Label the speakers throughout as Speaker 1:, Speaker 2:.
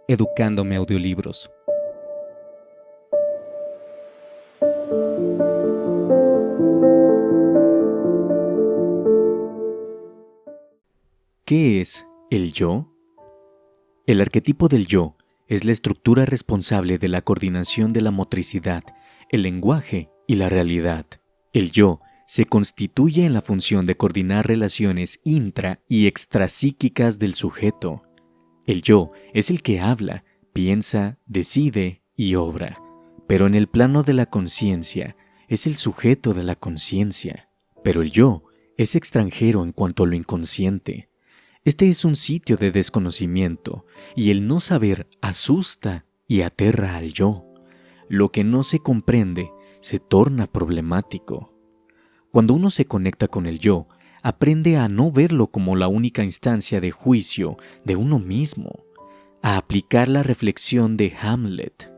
Speaker 1: Educándome Audiolibros. ¿Qué es el yo? El arquetipo del yo es la estructura responsable de la coordinación de la motricidad, el lenguaje y la realidad. El yo se constituye en la función de coordinar relaciones intra- y extrapsíquicas del sujeto. El yo es el que habla, piensa, decide y obra, pero en el plano de la conciencia es el sujeto de la conciencia. Pero el yo es extranjero en cuanto a lo inconsciente. Este es un sitio de desconocimiento y el no saber asusta y aterra al yo. Lo que no se comprende se torna problemático. Cuando uno se conecta con el yo, aprende a no verlo como la única instancia de juicio de uno mismo, a aplicar la reflexión de Hamlet.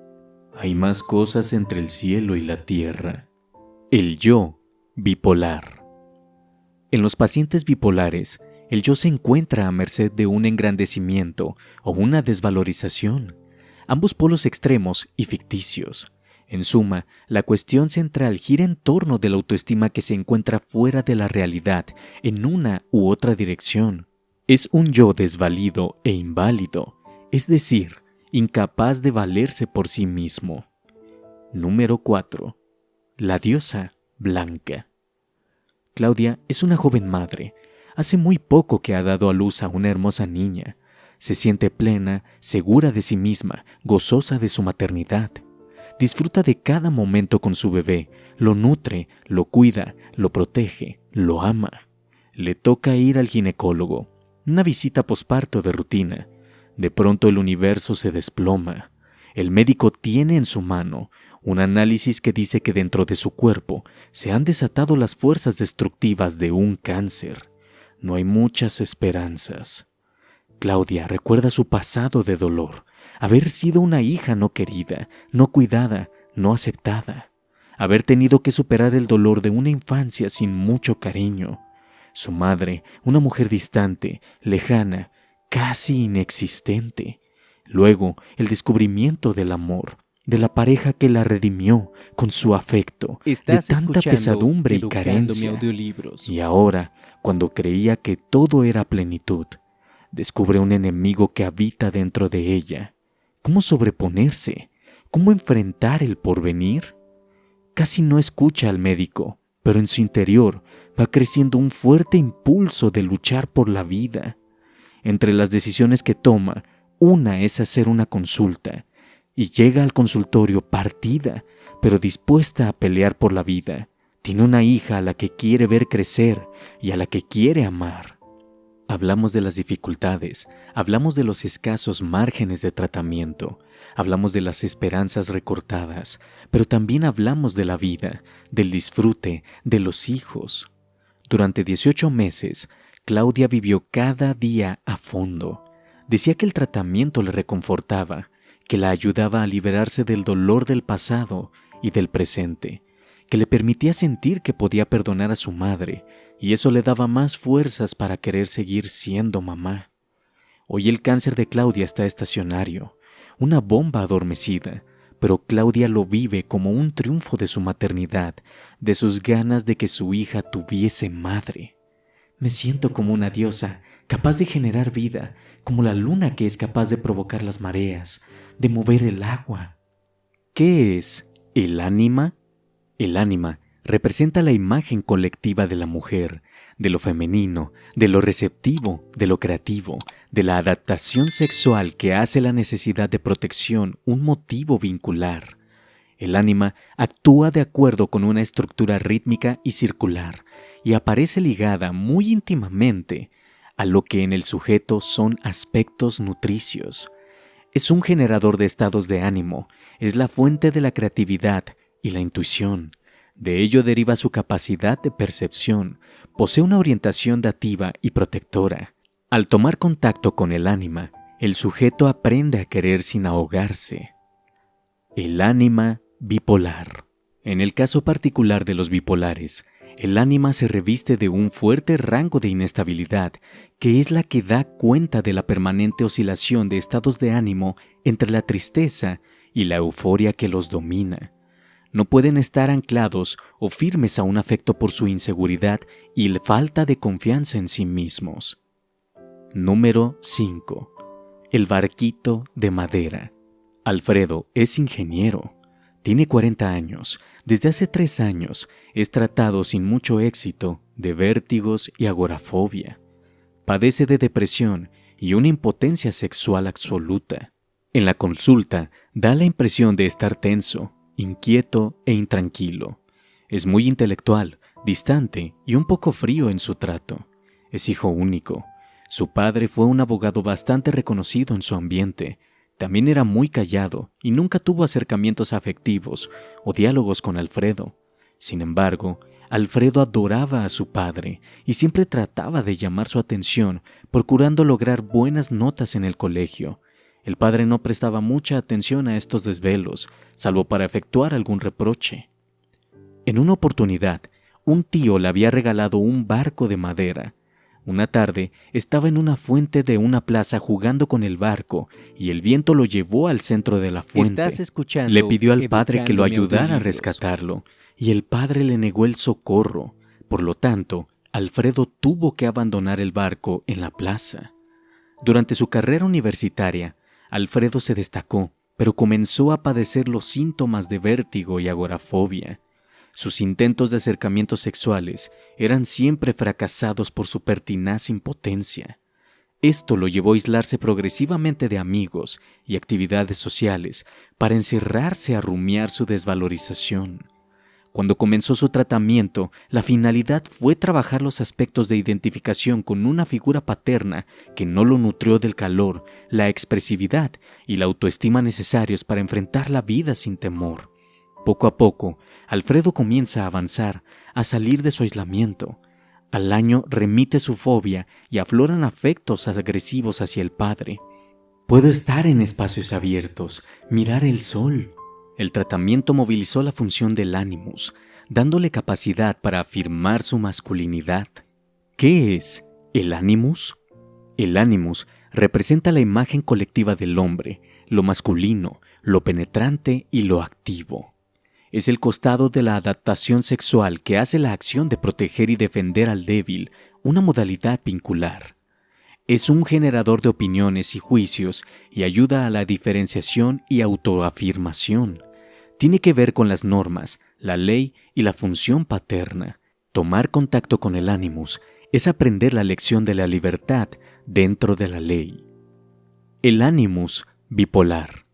Speaker 1: Hay más cosas entre el cielo y la tierra. El yo bipolar. En los pacientes bipolares, el yo se encuentra a merced de un engrandecimiento o una desvalorización, ambos polos extremos y ficticios. En suma, la cuestión central gira en torno de la autoestima que se encuentra fuera de la realidad en una u otra dirección. Es un yo desvalido e inválido, es decir, incapaz de valerse por sí mismo. Número 4. La diosa blanca. Claudia es una joven madre. Hace muy poco que ha dado a luz a una hermosa niña. Se siente plena, segura de sí misma, gozosa de su maternidad. Disfruta de cada momento con su bebé, lo nutre, lo cuida, lo protege, lo ama. Le toca ir al ginecólogo, una visita posparto de rutina. De pronto el universo se desploma. El médico tiene en su mano un análisis que dice que dentro de su cuerpo se han desatado las fuerzas destructivas de un cáncer. No hay muchas esperanzas. Claudia recuerda su pasado de dolor, haber sido una hija no querida, no cuidada, no aceptada, haber tenido que superar el dolor de una infancia sin mucho cariño. Su madre, una mujer distante, lejana, casi inexistente. Luego, el descubrimiento del amor, de la pareja que la redimió con su afecto, de tanta pesadumbre y carencia. Y ahora, cuando creía que todo era plenitud, descubre un enemigo que habita dentro de ella. ¿Cómo sobreponerse? ¿Cómo enfrentar el porvenir? Casi no escucha al médico, pero en su interior va creciendo un fuerte impulso de luchar por la vida. Entre las decisiones que toma, una es hacer una consulta, y llega al consultorio partida, pero dispuesta a pelear por la vida. Tiene una hija a la que quiere ver crecer y a la que quiere amar. Hablamos de las dificultades, hablamos de los escasos márgenes de tratamiento, hablamos de las esperanzas recortadas, pero también hablamos de la vida, del disfrute, de los hijos. Durante 18 meses, Claudia vivió cada día a fondo. Decía que el tratamiento le reconfortaba, que la ayudaba a liberarse del dolor del pasado y del presente, que le permitía sentir que podía perdonar a su madre, y eso le daba más fuerzas para querer seguir siendo mamá. Hoy el cáncer de Claudia está estacionario, una bomba adormecida, pero Claudia lo vive como un triunfo de su maternidad, de sus ganas de que su hija tuviese madre. Me siento como una diosa, capaz de generar vida, como la luna que es capaz de provocar las mareas, de mover el agua. ¿Qué es el ánima? El ánima representa la imagen colectiva de la mujer, de lo femenino, de lo receptivo, de lo creativo, de la adaptación sexual que hace la necesidad de protección un motivo vincular. El ánima actúa de acuerdo con una estructura rítmica y circular y aparece ligada muy íntimamente a lo que en el sujeto son aspectos nutricios. Es un generador de estados de ánimo, es la fuente de la creatividad y la intuición. De ello deriva su capacidad de percepción, posee una orientación dativa y protectora. Al tomar contacto con el ánima, el sujeto aprende a querer sin ahogarse. El ánima bipolar. En el caso particular de los bipolares, el ánima se reviste de un fuerte rango de inestabilidad, que es la que da cuenta de la permanente oscilación de estados de ánimo entre la tristeza y la euforia que los domina. No pueden estar anclados o firmes a un afecto por su inseguridad y la falta de confianza en sí mismos. Número 5. El barquito de madera. Alfredo es ingeniero. Tiene 40 años. Desde hace 3 años es tratado sin mucho éxito de vértigos y agorafobia. Padece de depresión y una impotencia sexual absoluta. En la consulta da la impresión de estar tenso, inquieto e intranquilo. Es muy intelectual, distante y un poco frío en su trato. Es hijo único. Su padre fue un abogado bastante reconocido en su ambiente. También era muy callado y nunca tuvo acercamientos afectivos o diálogos con Alfredo. Sin embargo, Alfredo adoraba a su padre y siempre trataba de llamar su atención, procurando lograr buenas notas en el colegio. El padre no prestaba mucha atención a estos desvelos, salvo para efectuar algún reproche. En una oportunidad, un tío le había regalado un barco de madera. Una tarde estaba en una fuente de una plaza jugando con el barco y el viento lo llevó al centro de la fuente. Le pidió al padre que lo ayudara a rescatarlo y el padre le negó el socorro. Por lo tanto, Alfredo tuvo que abandonar el barco en la plaza. Durante su carrera universitaria, Alfredo se destacó, pero comenzó a padecer los síntomas de vértigo y agorafobia. Sus intentos de acercamientos sexuales eran siempre fracasados por su pertinaz impotencia. Esto lo llevó a aislarse progresivamente de amigos y actividades sociales para encerrarse a rumiar su desvalorización. Cuando comenzó su tratamiento, la finalidad fue trabajar los aspectos de identificación con una figura paterna que no lo nutrió del calor, la expresividad y la autoestima necesarios para enfrentar la vida sin temor. Poco a poco, Alfredo comienza a avanzar, a salir de su aislamiento. Al año remite su fobia y afloran afectos agresivos hacia el padre. Puedo estar en espacios abiertos, mirar el sol. El tratamiento movilizó la función del ánimus, dándole capacidad para afirmar su masculinidad. ¿Qué es el ánimus? El ánimus representa la imagen colectiva del hombre, lo masculino, lo penetrante y lo activo. Es el costado de la adaptación sexual que hace la acción de proteger y defender al débil, una modalidad vincular. Es un generador de opiniones y juicios y ayuda a la diferenciación y autoafirmación. Tiene que ver con las normas, la ley y la función paterna. Tomar contacto con el ánimus es aprender la lección de la libertad dentro de la ley. El ánimus bipolar.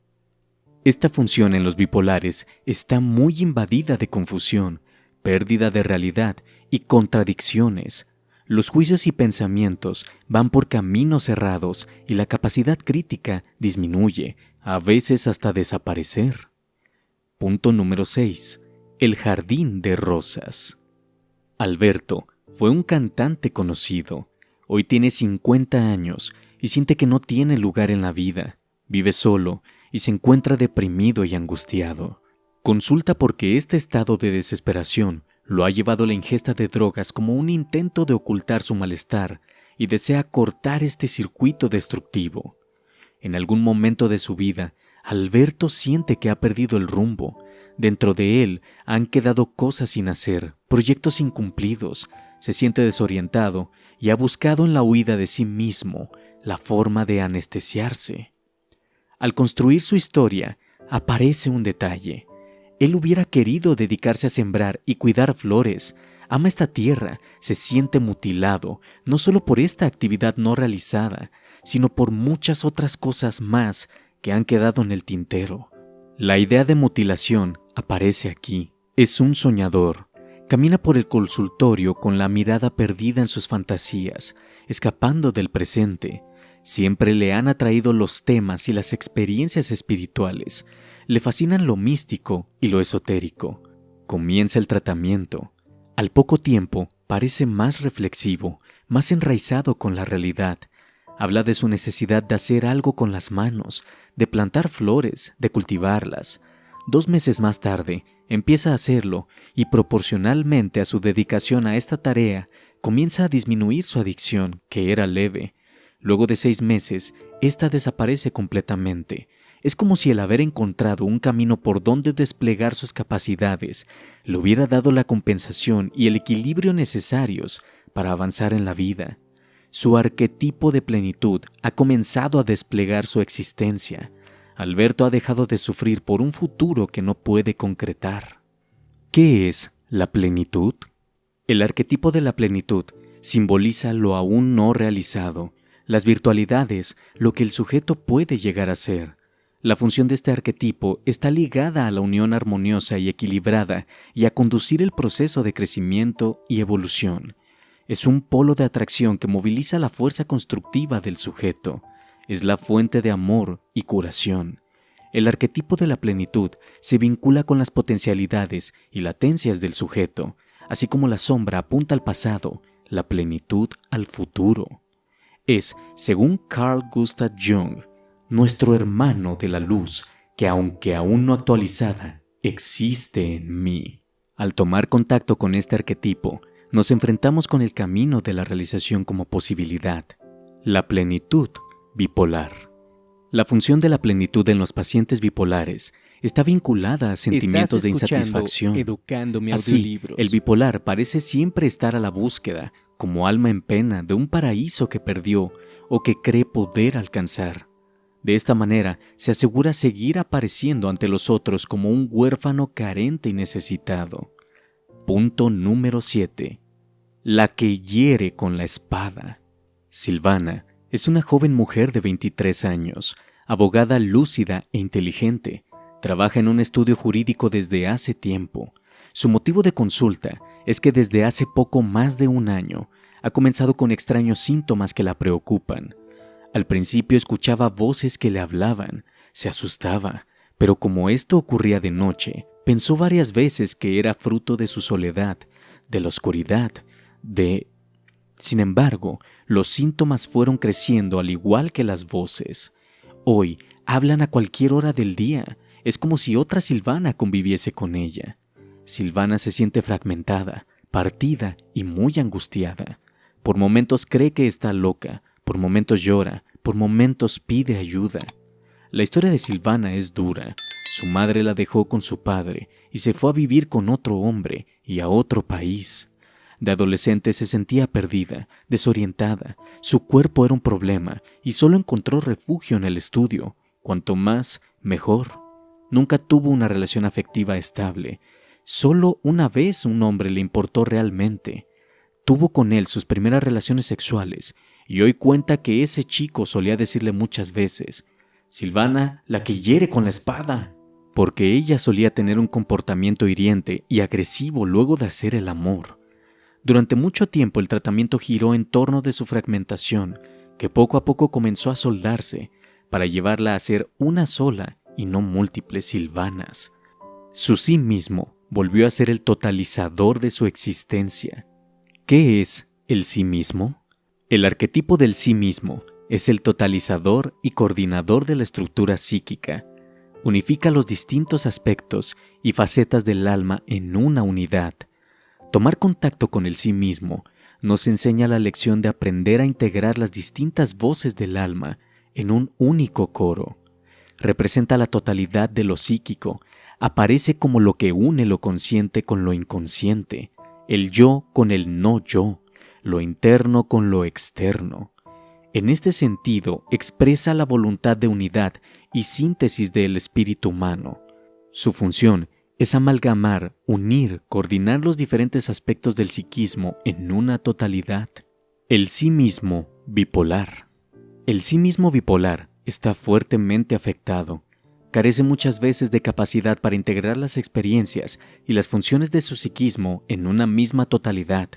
Speaker 1: Esta función en los bipolares está muy invadida de confusión, pérdida de realidad y contradicciones. Los juicios y pensamientos van por caminos cerrados y la capacidad crítica disminuye, a veces hasta desaparecer. Punto número 6. El jardín de rosas. Alberto fue un cantante conocido. Hoy tiene 50 años y siente que no tiene lugar en la vida. Vive solo y se encuentra deprimido y angustiado. Consulta porque este estado de desesperación lo ha llevado a la ingesta de drogas como un intento de ocultar su malestar y desea cortar este circuito destructivo. En algún momento de su vida, Alberto siente que ha perdido el rumbo. Dentro de él han quedado cosas sin hacer, proyectos incumplidos. Se siente desorientado y ha buscado en la huida de sí mismo la forma de anestesiarse. Al construir su historia, aparece un detalle. Él hubiera querido dedicarse a sembrar y cuidar flores. Ama esta tierra, se siente mutilado, no solo por esta actividad no realizada, sino por muchas otras cosas más que han quedado en el tintero. La idea de mutilación aparece aquí. Es un soñador. Camina por el consultorio con la mirada perdida en sus fantasías, escapando del presente. Siempre le han atraído los temas y las experiencias espirituales. Le fascinan lo místico y lo esotérico. Comienza el tratamiento. Al poco tiempo, parece más reflexivo, más enraizado con la realidad. Habla de su necesidad de hacer algo con las manos, de plantar flores, de cultivarlas. 2 meses más tarde, empieza a hacerlo y proporcionalmente a su dedicación a esta tarea, comienza a disminuir su adicción, que era leve. Luego de 6 meses, esta desaparece completamente. Es como si el haber encontrado un camino por donde desplegar sus capacidades le hubiera dado la compensación y el equilibrio necesarios para avanzar en la vida. Su arquetipo de plenitud ha comenzado a desplegar su existencia. Alberto ha dejado de sufrir por un futuro que no puede concretar. ¿Qué es la plenitud? El arquetipo de la plenitud simboliza lo aún no realizado, las virtualidades, lo que el sujeto puede llegar a ser. La función de este arquetipo está ligada a la unión armoniosa y equilibrada y a conducir el proceso de crecimiento y evolución. Es un polo de atracción que moviliza la fuerza constructiva del sujeto. Es la fuente de amor y curación. El arquetipo de la plenitud se vincula con las potencialidades y latencias del sujeto, así como la sombra apunta al pasado, la plenitud al futuro. Es, según Carl Gustav Jung, nuestro hermano de la luz, que aunque aún no actualizada, existe en mí. Al tomar contacto con este arquetipo, nos enfrentamos con el camino de la realización como posibilidad, la plenitud bipolar. La función de la plenitud en los pacientes bipolares está vinculada a sentimientos de insatisfacción. Así, el bipolar parece siempre estar a la búsqueda, como alma en pena, de un paraíso que perdió o que cree poder alcanzar. De esta manera, se asegura seguir apareciendo ante los otros como un huérfano carente y necesitado. Punto número 7. La que hiere con la espada. Silvana es una joven mujer de 23 años, abogada lúcida e inteligente. Trabaja en un estudio jurídico desde hace tiempo. Su motivo de consulta es que desde hace poco más de un año ha comenzado con extraños síntomas que la preocupan. Al principio escuchaba voces que le hablaban, se asustaba, pero como esto ocurría de noche, pensó varias veces que era fruto de su soledad, de la oscuridad, Sin embargo, los síntomas fueron creciendo al igual que las voces. Hoy hablan a cualquier hora del día, es como si otra Silvana conviviese con ella. Silvana se siente fragmentada, partida y muy angustiada. Por momentos cree que está loca, por momentos llora, por momentos pide ayuda. La historia de Silvana es dura. Su madre la dejó con su padre y se fue a vivir con otro hombre y a otro país. De adolescente se sentía perdida, desorientada. Su cuerpo era un problema y solo encontró refugio en el estudio. Cuanto más, mejor. Nunca tuvo una relación afectiva estable. Solo una vez un hombre le importó realmente. Tuvo con él sus primeras relaciones sexuales y hoy cuenta que ese chico solía decirle muchas veces: «Silvana, la que hiere con la espada», porque ella solía tener un comportamiento hiriente y agresivo luego de hacer el amor. Durante mucho tiempo el tratamiento giró en torno de su fragmentación, que poco a poco comenzó a soldarse para llevarla a ser una sola y no múltiples Silvanas. Su sí mismo volvió a ser el totalizador de su existencia. ¿Qué es el sí mismo? El arquetipo del sí mismo es el totalizador y coordinador de la estructura psíquica. Unifica los distintos aspectos y facetas del alma en una unidad. Tomar contacto con el sí mismo nos enseña la lección de aprender a integrar las distintas voces del alma en un único coro. Representa la totalidad de lo psíquico, aparece como lo que une lo consciente con lo inconsciente, el yo con el no yo, lo interno con lo externo. En este sentido, expresa la voluntad de unidad y síntesis del espíritu humano. Su función es amalgamar, unir, coordinar los diferentes aspectos del psiquismo en una totalidad. El sí mismo bipolar. El sí mismo bipolar está fuertemente afectado. Carece muchas veces de capacidad para integrar las experiencias y las funciones de su psiquismo en una misma totalidad.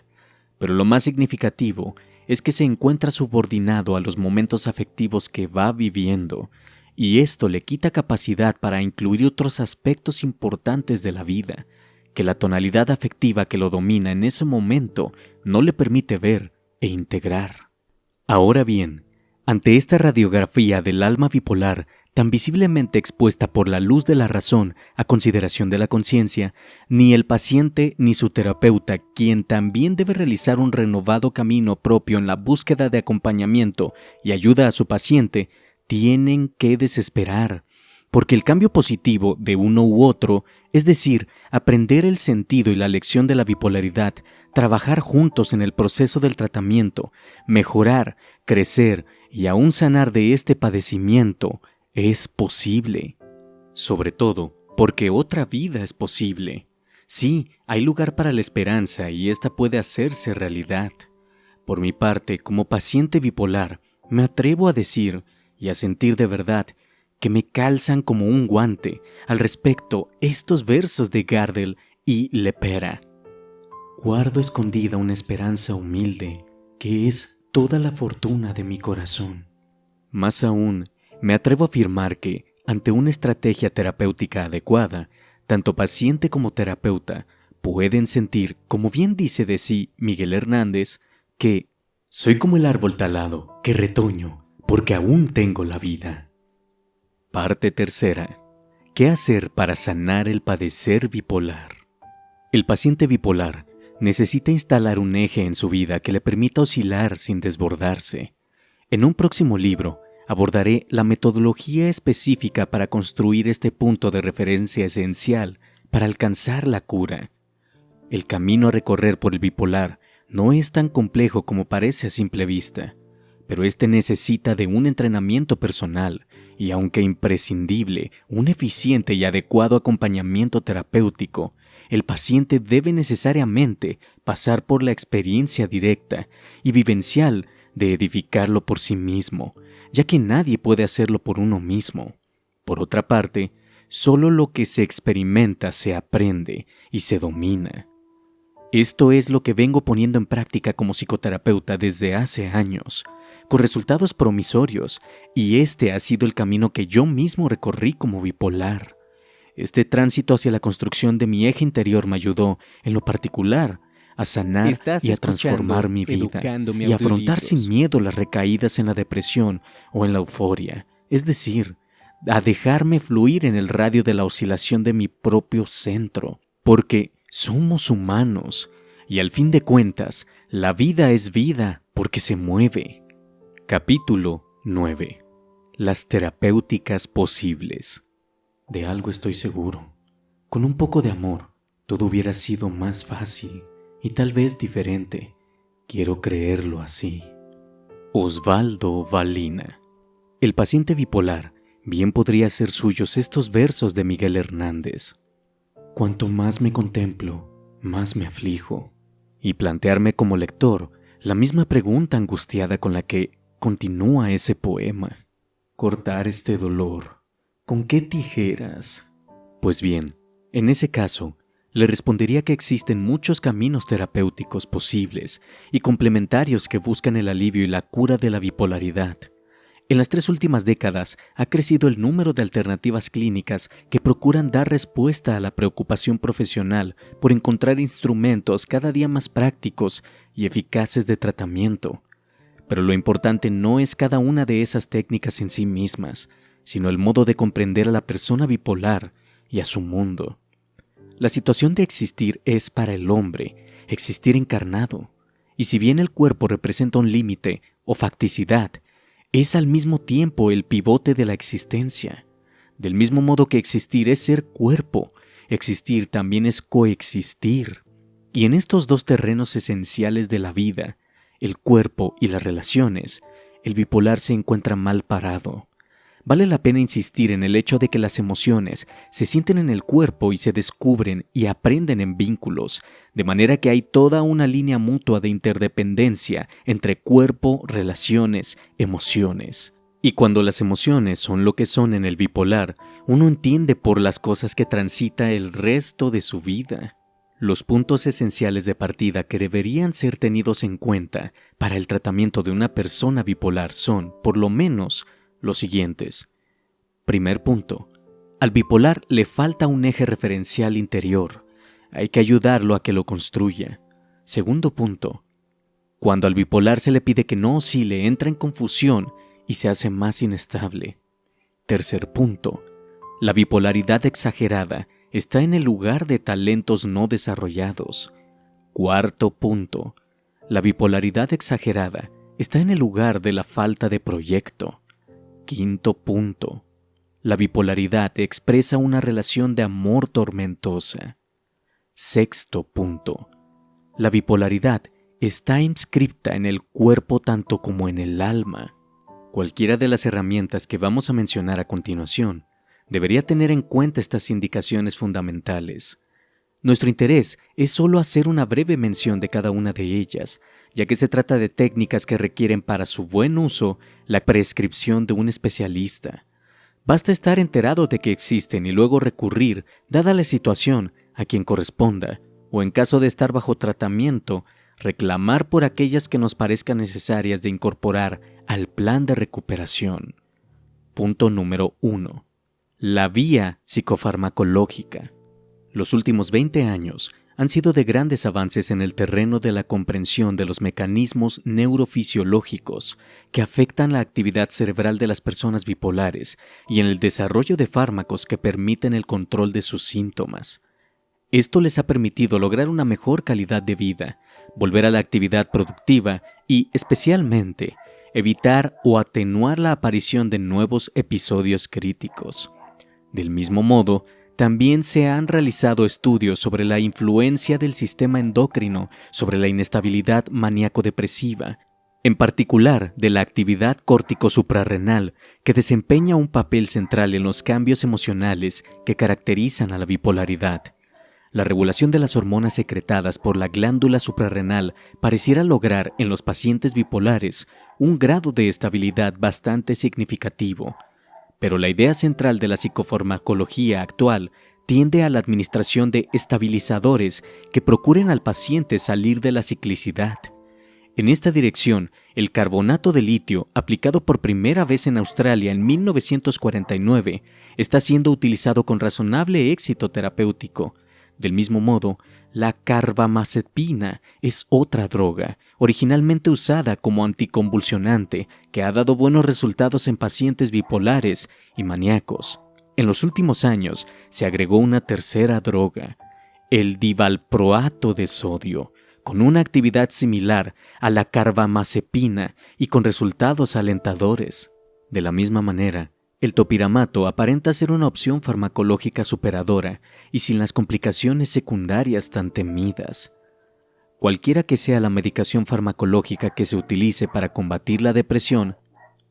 Speaker 1: Pero lo más significativo es que se encuentra subordinado a los momentos afectivos que va viviendo, y esto le quita capacidad para incluir otros aspectos importantes de la vida, que la tonalidad afectiva que lo domina en ese momento no le permite ver e integrar. Ahora bien, ante esta radiografía del alma bipolar, tan visiblemente expuesta por la luz de la razón a consideración de la conciencia, ni el paciente ni su terapeuta, quien también debe realizar un renovado camino propio en la búsqueda de acompañamiento y ayuda a su paciente, tienen que desesperar, porque el cambio positivo de uno u otro, es decir, aprender el sentido y la lección de la bipolaridad, trabajar juntos en el proceso del tratamiento, mejorar, crecer y aún sanar de este padecimiento, es posible. Sobre todo, porque otra vida es posible. Sí, hay lugar para la esperanza y esta puede hacerse realidad. Por mi parte, como paciente bipolar, me atrevo a decir y a sentir de verdad que me calzan como un guante al respecto estos versos de Gardel y Lepera. Guardo escondida una esperanza humilde, que es toda la fortuna de mi corazón. Más aún, me atrevo a afirmar que, ante una estrategia terapéutica adecuada, tanto paciente como terapeuta pueden sentir, como bien dice de sí Miguel Hernández, que soy como el árbol talado, que retoño, porque aún tengo la vida. Parte tercera. ¿Qué hacer para sanar el padecer bipolar? El paciente bipolar necesita instalar un eje en su vida que le permita oscilar sin desbordarse. En un próximo libro abordaré la metodología específica para construir este punto de referencia esencial para alcanzar la cura. El camino a recorrer por el bipolar no es tan complejo como parece a simple vista, pero este necesita de un entrenamiento personal y, aunque imprescindible, un eficiente y adecuado acompañamiento terapéutico. El paciente debe necesariamente pasar por la experiencia directa y vivencial de edificarlo por sí mismo, ya que nadie puede hacerlo por uno mismo. Por otra parte, solo lo que se experimenta se aprende y se domina. Esto es lo que vengo poniendo en práctica como psicoterapeuta desde hace años, con resultados promisorios, y este ha sido el camino que yo mismo recorrí como bipolar. Este tránsito hacia la construcción de mi eje interior me ayudó, en lo particular, a sanar y a transformar mi vida y a afrontar sin miedo las recaídas en la depresión o en la euforia, es decir, a dejarme fluir en el radio de la oscilación de mi propio centro, porque somos humanos y al fin de cuentas, la vida es vida porque se mueve. Capítulo 9. Las terapéuticas posibles. De algo estoy seguro. Con un poco de amor, todo hubiera sido más fácil y tal vez diferente. Quiero creerlo así. Osvaldo Valina. El paciente bipolar bien podría hacer suyos estos versos de Miguel Hernández. Cuanto más me contemplo, más me aflijo. Y plantearme como lector la misma pregunta angustiada con la que continúa ese poema. Cortar este dolor, ¿con qué tijeras? Pues bien, en ese caso, le respondería que existen muchos caminos terapéuticos posibles y complementarios que buscan el alivio y la cura de la bipolaridad. En las 3 últimas décadas ha crecido el número de alternativas clínicas que procuran dar respuesta a la preocupación profesional por encontrar instrumentos cada día más prácticos y eficaces de tratamiento. Pero lo importante no es cada una de esas técnicas en sí mismas, sino el modo de comprender a la persona bipolar y a su mundo. La situación de existir es para el hombre, existir encarnado, y si bien el cuerpo representa un límite o facticidad, es al mismo tiempo el pivote de la existencia. Del mismo modo que existir es ser cuerpo, existir también es coexistir. Y en estos dos terrenos esenciales de la vida, el cuerpo y las relaciones, el bipolar se encuentra mal parado. Vale la pena insistir en el hecho de que las emociones se sienten en el cuerpo y se descubren y aprenden en vínculos, de manera que hay toda una línea mutua de interdependencia entre cuerpo, relaciones, emociones. Y cuando las emociones son lo que son en el bipolar, uno entiende por las cosas que transita el resto de su vida. Los puntos esenciales de partida que deberían ser tenidos en cuenta para el tratamiento de una persona bipolar son, por lo menos, los siguientes. Primer punto. Al bipolar le falta un eje referencial interior. Hay que ayudarlo a que lo construya. Segundo punto. Cuando al bipolar se le pide que no oscile, entra en confusión y se hace más inestable. Tercer punto. La bipolaridad exagerada está en el lugar de talentos no desarrollados. Cuarto punto. La bipolaridad exagerada está en el lugar de la falta de proyecto. Quinto punto. La bipolaridad expresa una relación de amor tormentosa. Sexto punto. La bipolaridad está inscripta en el cuerpo tanto como en el alma. Cualquiera de las herramientas que vamos a mencionar a continuación debería tener en cuenta estas indicaciones fundamentales. Nuestro interés es solo hacer una breve mención de cada una de ellas, ya que se trata de técnicas que requieren para su buen uso la prescripción de un especialista. Basta estar enterado de que existen y luego recurrir, dada la situación, a quien corresponda, o en caso de estar bajo tratamiento, reclamar por aquellas que nos parezcan necesarias de incorporar al plan de recuperación. Punto número 1. La vía psicofarmacológica. Los últimos 20 años han sido de grandes avances en el terreno de la comprensión de los mecanismos neurofisiológicos que afectan la actividad cerebral de las personas bipolares y en el desarrollo de fármacos que permiten el control de sus síntomas. Esto les ha permitido lograr una mejor calidad de vida, volver a la actividad productiva y, especialmente, evitar o atenuar la aparición de nuevos episodios críticos. Del mismo modo, también se han realizado estudios sobre la influencia del sistema endocrino sobre la inestabilidad maníaco-depresiva, en particular de la actividad córtico-suprarrenal, que desempeña un papel central en los cambios emocionales que caracterizan a la bipolaridad. La regulación de las hormonas secretadas por la glándula suprarrenal pareciera lograr en los pacientes bipolares un grado de estabilidad bastante significativo. Pero la idea central de la psicofarmacología actual tiende a la administración de estabilizadores que procuren al paciente salir de la ciclicidad. En esta dirección, el carbonato de litio, aplicado por primera vez en Australia en 1949, está siendo utilizado con razonable éxito terapéutico. Del mismo modo, la carbamazepina es otra droga, originalmente usada como anticonvulsionante, que ha dado buenos resultados en pacientes bipolares y maníacos. En los últimos años se agregó una tercera droga, el divalproato de sodio, con una actividad similar a la carbamazepina y con resultados alentadores. De la misma manera, el topiramato aparenta ser una opción farmacológica superadora y sin las complicaciones secundarias tan temidas. Cualquiera que sea la medicación farmacológica que se utilice para combatir la depresión,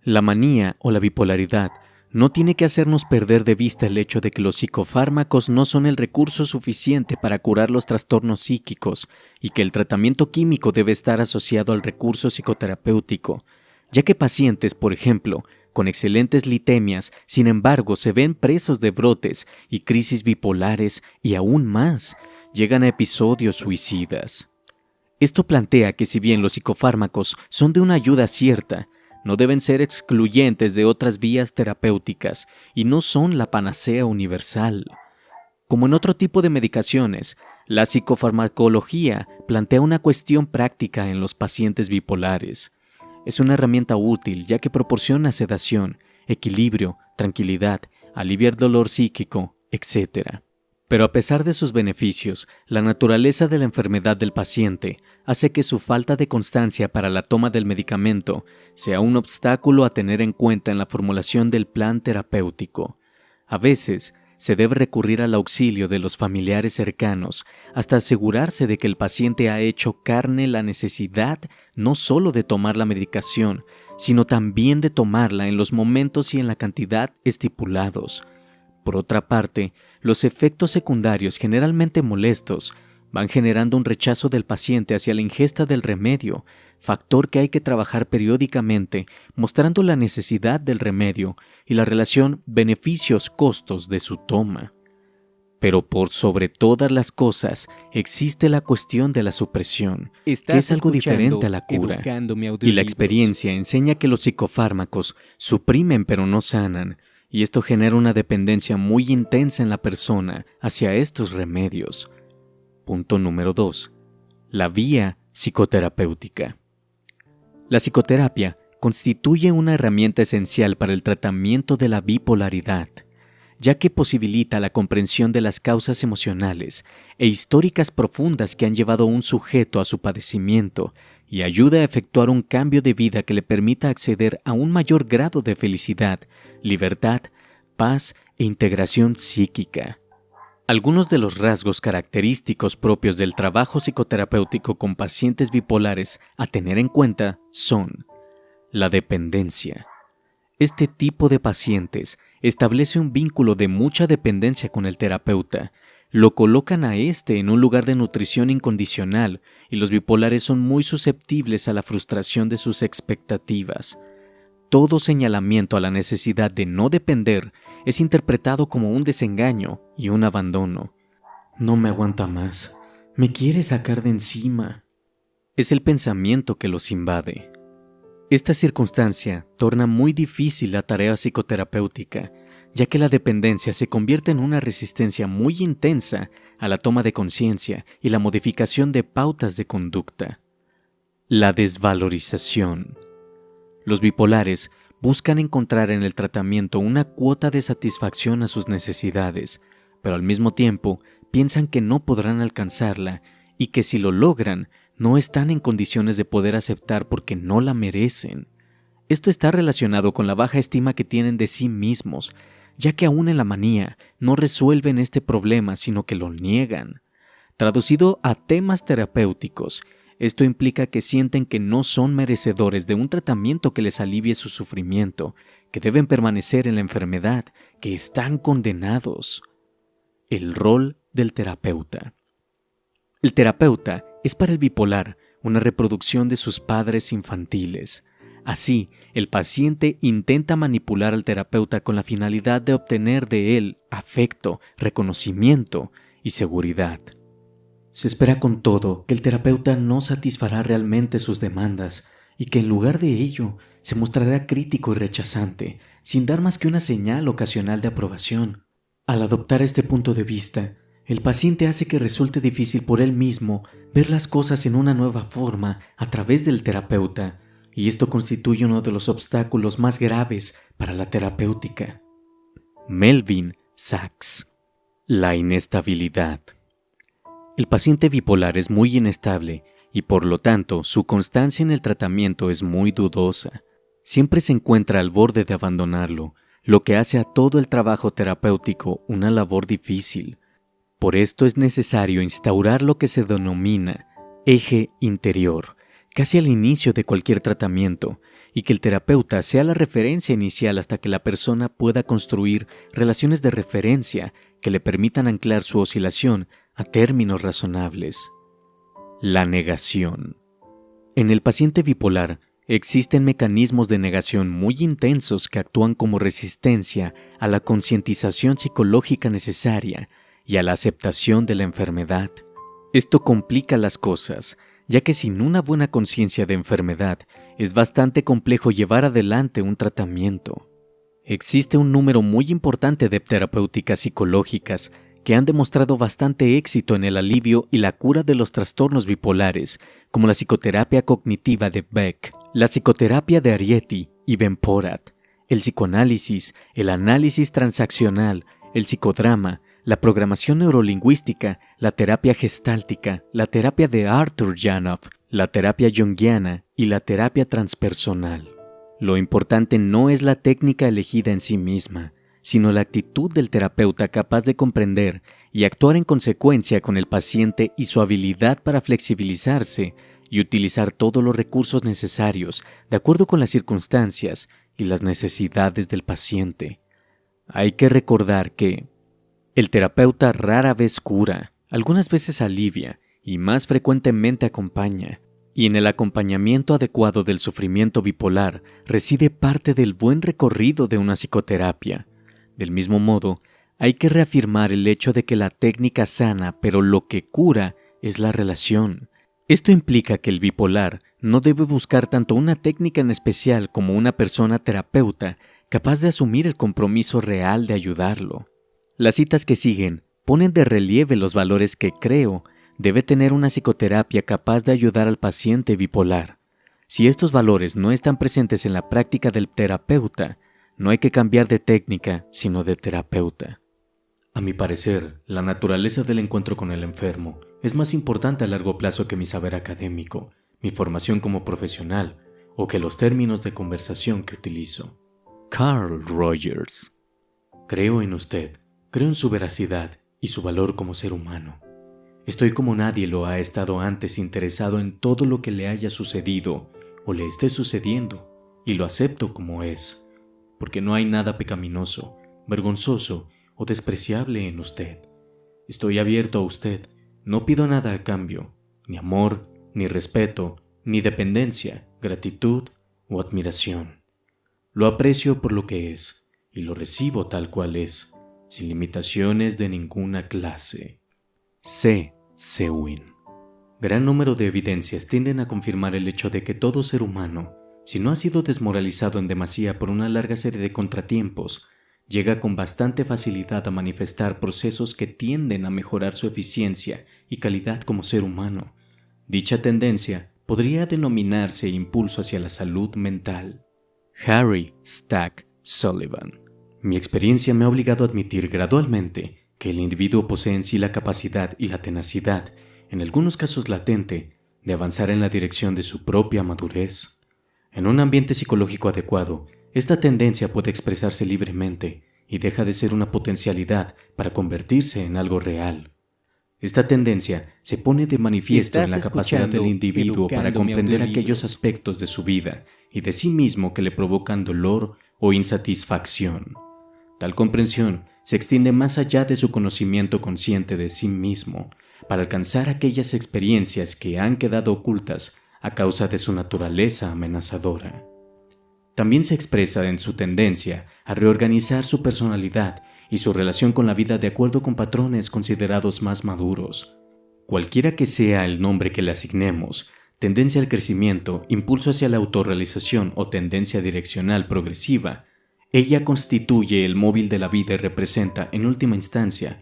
Speaker 1: la manía o la bipolaridad, no tiene que hacernos perder de vista el hecho de que los psicofármacos no son el recurso suficiente para curar los trastornos psíquicos y que el tratamiento químico debe estar asociado al recurso psicoterapéutico, ya que pacientes, por ejemplo, con excelentes litemias, sin embargo, se ven presos de brotes y crisis bipolares y aún más, llegan a episodios suicidas. Esto plantea que si bien los psicofármacos son de una ayuda cierta, no deben ser excluyentes de otras vías terapéuticas y no son la panacea universal. Como en otro tipo de medicaciones, la psicofarmacología plantea una cuestión práctica en los pacientes bipolares. Es una herramienta útil ya que proporciona sedación, equilibrio, tranquilidad, alivia el dolor psíquico, etc. Pero a pesar de sus beneficios, la naturaleza de la enfermedad del paciente hace que su falta de constancia para la toma del medicamento sea un obstáculo a tener en cuenta en la formulación del plan terapéutico. A veces, se debe recurrir al auxilio de los familiares cercanos hasta asegurarse de que el paciente ha hecho carne la necesidad no solo de tomar la medicación, sino también de tomarla en los momentos y en la cantidad estipulados. Por otra parte, los efectos secundarios generalmente molestos van generando un rechazo del paciente hacia la ingesta del remedio, factor que hay que trabajar periódicamente, mostrando la necesidad del remedio y la relación beneficios-costos de su toma. Pero por sobre todas las cosas existe la cuestión de la supresión, que es algo diferente a la cura, y la experiencia enseña que los psicofármacos suprimen pero no sanan, y esto genera una dependencia muy intensa en la persona hacia estos remedios. Punto número 2. La vía psicoterapéutica. La psicoterapia constituye una herramienta esencial para el tratamiento de la bipolaridad, ya que posibilita la comprensión de las causas emocionales e históricas profundas que han llevado a un sujeto a su padecimiento y ayuda a efectuar un cambio de vida que le permita acceder a un mayor grado de felicidad, libertad, paz e integración psíquica. Algunos de los rasgos característicos propios del trabajo psicoterapéutico con pacientes bipolares a tener en cuenta son la dependencia. Este tipo de pacientes establece un vínculo de mucha dependencia con el terapeuta. Lo colocan a éste en un lugar de nutrición incondicional y los bipolares son muy susceptibles a la frustración de sus expectativas. Todo señalamiento a la necesidad de no depender es interpretado como un desengaño y un abandono. No me aguanta más. Me quiere sacar de encima. Es el pensamiento que los invade. Esta circunstancia torna muy difícil la tarea psicoterapéutica, ya que la dependencia se convierte en una resistencia muy intensa a la toma de conciencia y la modificación de pautas de conducta. La desvalorización. Los bipolares buscan encontrar en el tratamiento una cuota de satisfacción a sus necesidades, pero al mismo tiempo piensan que no podrán alcanzarla y que si lo logran, no están en condiciones de poder aceptar porque no la merecen. Esto está relacionado con la baja estima que tienen de sí mismos, ya que aún en la manía no resuelven este problema sino que lo niegan. Traducido a temas terapéuticos, esto implica que sienten que no son merecedores de un tratamiento que les alivie su sufrimiento, que deben permanecer en la enfermedad, que están condenados. El rol del terapeuta. El terapeuta es para el bipolar una reproducción de sus padres infantiles. Así, el paciente intenta manipular al terapeuta con la finalidad de obtener de él afecto, reconocimiento y seguridad. Se espera con todo que el terapeuta no satisfará realmente sus demandas y que en lugar de ello se mostrará crítico y rechazante, sin dar más que una señal ocasional de aprobación. Al adoptar este punto de vista, el paciente hace que resulte difícil por él mismo ver las cosas en una nueva forma a través del terapeuta, y esto constituye uno de los obstáculos más graves para la terapéutica. Melvin Sachs. La inestabilidad. El paciente bipolar es muy inestable y por lo tanto su constancia en el tratamiento es muy dudosa. Siempre se encuentra al borde de abandonarlo, lo que hace a todo el trabajo terapéutico una labor difícil. Por esto es necesario instaurar lo que se denomina eje interior, casi al inicio de cualquier tratamiento, y que el terapeuta sea la referencia inicial hasta que la persona pueda construir relaciones de referencia que le permitan anclar su oscilación a términos razonables. La negación. En el paciente bipolar existen mecanismos de negación muy intensos que actúan como resistencia a la concientización psicológica necesaria y a la aceptación de la enfermedad. Esto complica las cosas, ya que sin una buena conciencia de enfermedad es bastante complejo llevar adelante un tratamiento. Existe un número muy importante de terapéuticas psicológicas que han demostrado bastante éxito en el alivio y la cura de los trastornos bipolares, como la psicoterapia cognitiva de Beck, la psicoterapia de Arietti y Benporat, el psicoanálisis, el análisis transaccional, el psicodrama, la programación neurolingüística, la terapia gestáltica, la terapia de Arthur Janov, la terapia junguiana y la terapia transpersonal. Lo importante no es la técnica elegida en sí misma, sino la actitud del terapeuta capaz de comprender y actuar en consecuencia con el paciente y su habilidad para flexibilizarse y utilizar todos los recursos necesarios de acuerdo con las circunstancias y las necesidades del paciente. Hay que recordar que el terapeuta rara vez cura, algunas veces alivia y más frecuentemente acompaña, y en el acompañamiento adecuado del sufrimiento bipolar reside parte del buen recorrido de una psicoterapia. Del mismo modo, hay que reafirmar el hecho de que la técnica sana, pero lo que cura es la relación. Esto implica que el bipolar no debe buscar tanto una técnica en especial como una persona terapeuta capaz de asumir el compromiso real de ayudarlo. Las citas que siguen ponen de relieve los valores que creo debe tener una psicoterapia capaz de ayudar al paciente bipolar. Si estos valores no están presentes en la práctica del terapeuta, no hay que cambiar de técnica, sino de terapeuta. A mi parecer, la naturaleza del encuentro con el enfermo es más importante a largo plazo que mi saber académico, mi formación como profesional o que los términos de conversación que utilizo. Carl Rogers. Creo en usted, creo en su veracidad y su valor como ser humano. Estoy como nadie lo ha estado antes interesado en todo lo que le haya sucedido o le esté sucediendo, y lo acepto como es, porque no hay nada pecaminoso, vergonzoso o despreciable en usted. Estoy abierto a usted, no pido nada a cambio, ni amor, ni respeto, ni dependencia, gratitud o admiración. Lo aprecio por lo que es, y lo recibo tal cual es, sin limitaciones de ninguna clase. C. Sewin. Gran número de evidencias tienden a confirmar el hecho de que todo ser humano, si no ha sido desmoralizado en demasía por una larga serie de contratiempos, llega con bastante facilidad a manifestar procesos que tienden a mejorar su eficiencia y calidad como ser humano. Dicha tendencia podría denominarse impulso hacia la salud mental. Harry Stack Sullivan. Mi experiencia me ha obligado a admitir gradualmente que el individuo posee en sí la capacidad y la tenacidad, en algunos casos latente, de avanzar en la dirección de su propia madurez. En un ambiente psicológico adecuado, esta tendencia puede expresarse libremente y deja de ser una potencialidad para convertirse en algo real. Esta tendencia se pone de manifiesto en la capacidad del individuo para comprender aquellos aspectos de su vida y de sí mismo que le provocan dolor o insatisfacción. Tal comprensión se extiende más allá de su conocimiento consciente de sí mismo, para alcanzar aquellas experiencias que han quedado ocultas a causa de su naturaleza amenazadora. También se expresa en su tendencia a reorganizar su personalidad y su relación con la vida de acuerdo con patrones considerados más maduros. Cualquiera que sea el nombre que le asignemos, tendencia al crecimiento, impulso hacia la autorrealización o tendencia direccional progresiva, ella constituye el móvil de la vida y representa, en última instancia,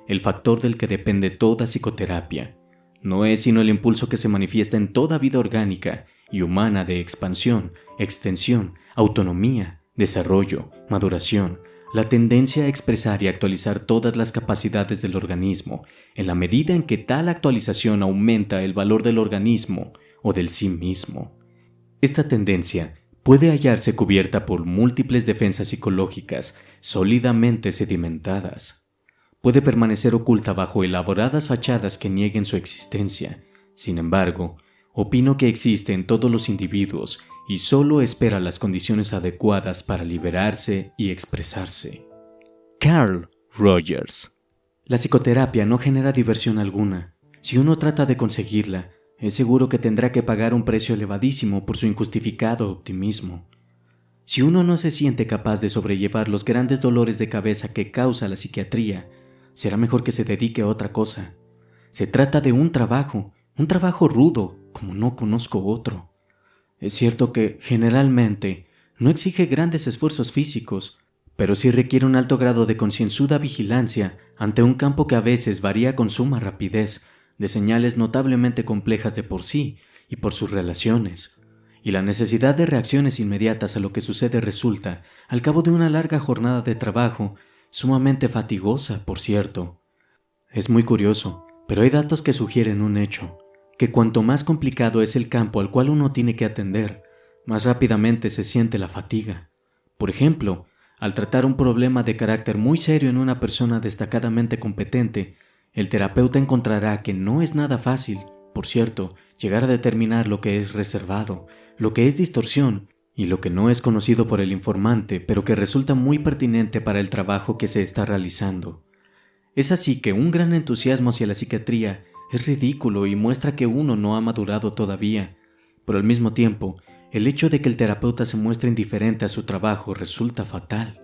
Speaker 1: el factor del que depende toda psicoterapia. No es sino el impulso que se manifiesta en toda vida orgánica y humana de expansión, extensión, autonomía, desarrollo, maduración, la tendencia a expresar y actualizar todas las capacidades del organismo, en la medida en que tal actualización aumenta el valor del organismo o del sí mismo. Esta tendencia puede hallarse cubierta por múltiples defensas psicológicas sólidamente sedimentadas. Puede permanecer oculta bajo elaboradas fachadas que nieguen su existencia. Sin embargo, opino que existe en todos los individuos y solo espera las condiciones adecuadas para liberarse y expresarse. Carl Rogers. La psicoterapia no genera diversión alguna. Si uno trata de conseguirla, es seguro que tendrá que pagar un precio elevadísimo por su injustificado optimismo. Si uno no se siente capaz de sobrellevar los grandes dolores de cabeza que causa la psiquiatría, será mejor que se dedique a otra cosa. Se trata de un trabajo rudo, como no conozco otro. Es cierto que, generalmente, no exige grandes esfuerzos físicos, pero sí requiere un alto grado de concienzuda vigilancia ante un campo que a veces varía con suma rapidez, de señales notablemente complejas de por sí y por sus relaciones, y la necesidad de reacciones inmediatas a lo que sucede resulta, al cabo de una larga jornada de trabajo, sumamente fatigosa, por cierto. Es muy curioso, pero hay datos que sugieren un hecho, que cuanto más complicado es el campo al cual uno tiene que atender, más rápidamente se siente la fatiga. Por ejemplo, al tratar un problema de carácter muy serio en una persona destacadamente competente, el terapeuta encontrará que no es nada fácil, por cierto, llegar a determinar lo que es reservado, lo que es distorsión y lo que no es conocido por el informante, pero que resulta muy pertinente para el trabajo que se está realizando. Es así que un gran entusiasmo hacia la psiquiatría es ridículo y muestra que uno no ha madurado todavía, pero al mismo tiempo, el hecho de que el terapeuta se muestre indiferente a su trabajo resulta fatal.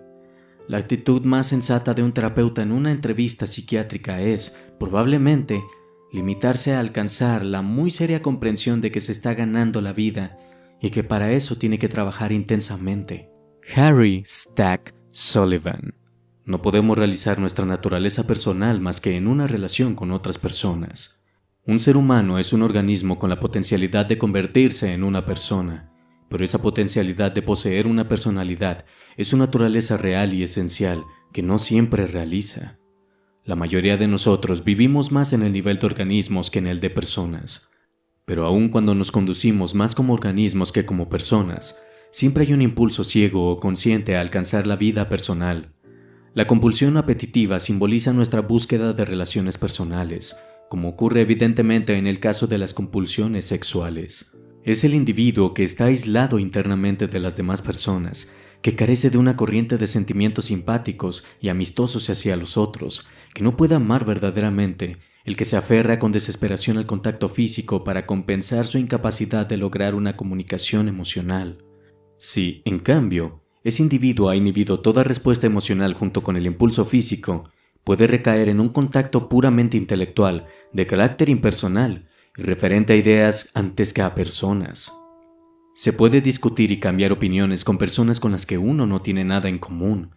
Speaker 1: La actitud más sensata de un terapeuta en una entrevista psiquiátrica es, probablemente, limitarse a alcanzar la muy seria comprensión de que se está ganando la vida y que para eso tiene que trabajar intensamente. Harry Stack Sullivan. No podemos realizar nuestra naturaleza personal más que en una relación con otras personas. Un ser humano es un organismo con la potencialidad de convertirse en una persona, pero esa potencialidad de poseer una personalidad es su naturaleza real y esencial que no siempre realiza. La mayoría de nosotros vivimos más en el nivel de organismos que en el de personas, pero aun cuando nos conducimos más como organismos que como personas, siempre hay un impulso ciego o consciente a alcanzar la vida personal. La compulsión apetitiva simboliza nuestra búsqueda de relaciones personales, como ocurre evidentemente en el caso de las compulsiones sexuales. Es el individuo que está aislado internamente de las demás personas, que carece de una corriente de sentimientos simpáticos y amistosos hacia los otros, que no puede amar verdaderamente, el que se aferra con desesperación al contacto físico para compensar su incapacidad de lograr una comunicación emocional. Si, en cambio, ese individuo ha inhibido toda respuesta emocional junto con el impulso físico, puede recaer en un contacto puramente intelectual, de carácter impersonal y referente a ideas antes que a personas. Se puede discutir y cambiar opiniones con personas con las que uno no tiene nada en común,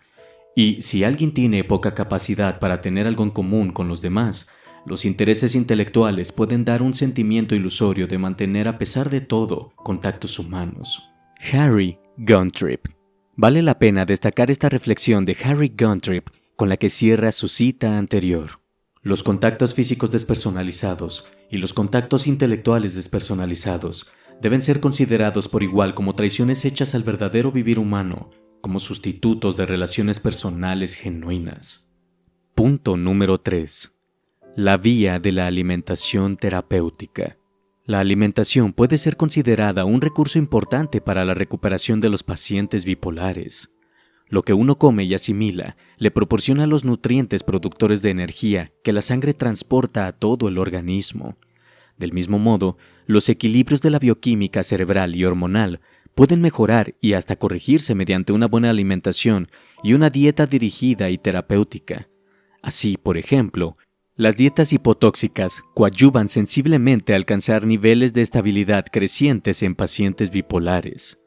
Speaker 1: y si alguien tiene poca capacidad para tener algo en común con los demás, los intereses intelectuales pueden dar un sentimiento ilusorio de mantener a pesar de todo contactos humanos. Harry Guntrip. Vale la pena destacar esta reflexión de Harry Guntrip con la que cierra su cita anterior. Los contactos físicos despersonalizados y los contactos intelectuales despersonalizados deben ser considerados por igual como traiciones hechas al verdadero vivir humano, como sustitutos de relaciones personales genuinas. Punto número 3. La vía de la alimentación terapéutica. La alimentación puede ser considerada un recurso importante para la recuperación de los pacientes bipolares. Lo que uno come y asimila le proporciona los nutrientes productores de energía que la sangre transporta a todo el organismo. Del mismo modo, los equilibrios de la bioquímica cerebral y hormonal pueden mejorar y hasta corregirse mediante una buena alimentación y una dieta dirigida y terapéutica. Así, por ejemplo, las dietas hipotóxicas coadyuvan sensiblemente a alcanzar niveles de estabilidad crecientes en pacientes bipolares.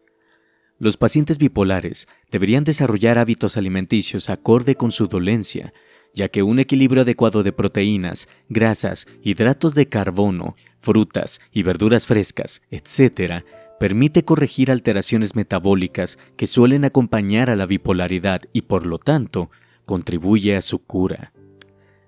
Speaker 1: Los pacientes bipolares deberían desarrollar hábitos alimenticios acorde con su dolencia, ya que un equilibrio adecuado de proteínas, grasas, hidratos de carbono, frutas y verduras frescas, etc., permite corregir alteraciones metabólicas que suelen acompañar a la bipolaridad y, por lo tanto, contribuye a su cura.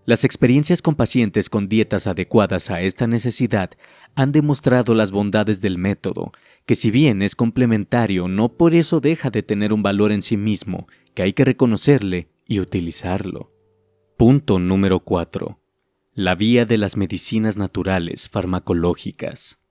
Speaker 1: Las experiencias con pacientes con dietas adecuadas a esta necesidad han demostrado las bondades del método, que si bien es complementario, no por eso deja de tener un valor en sí mismo, que hay que reconocerle y utilizarlo. Punto número 4. La vía de las medicinas naturales farmacológicas.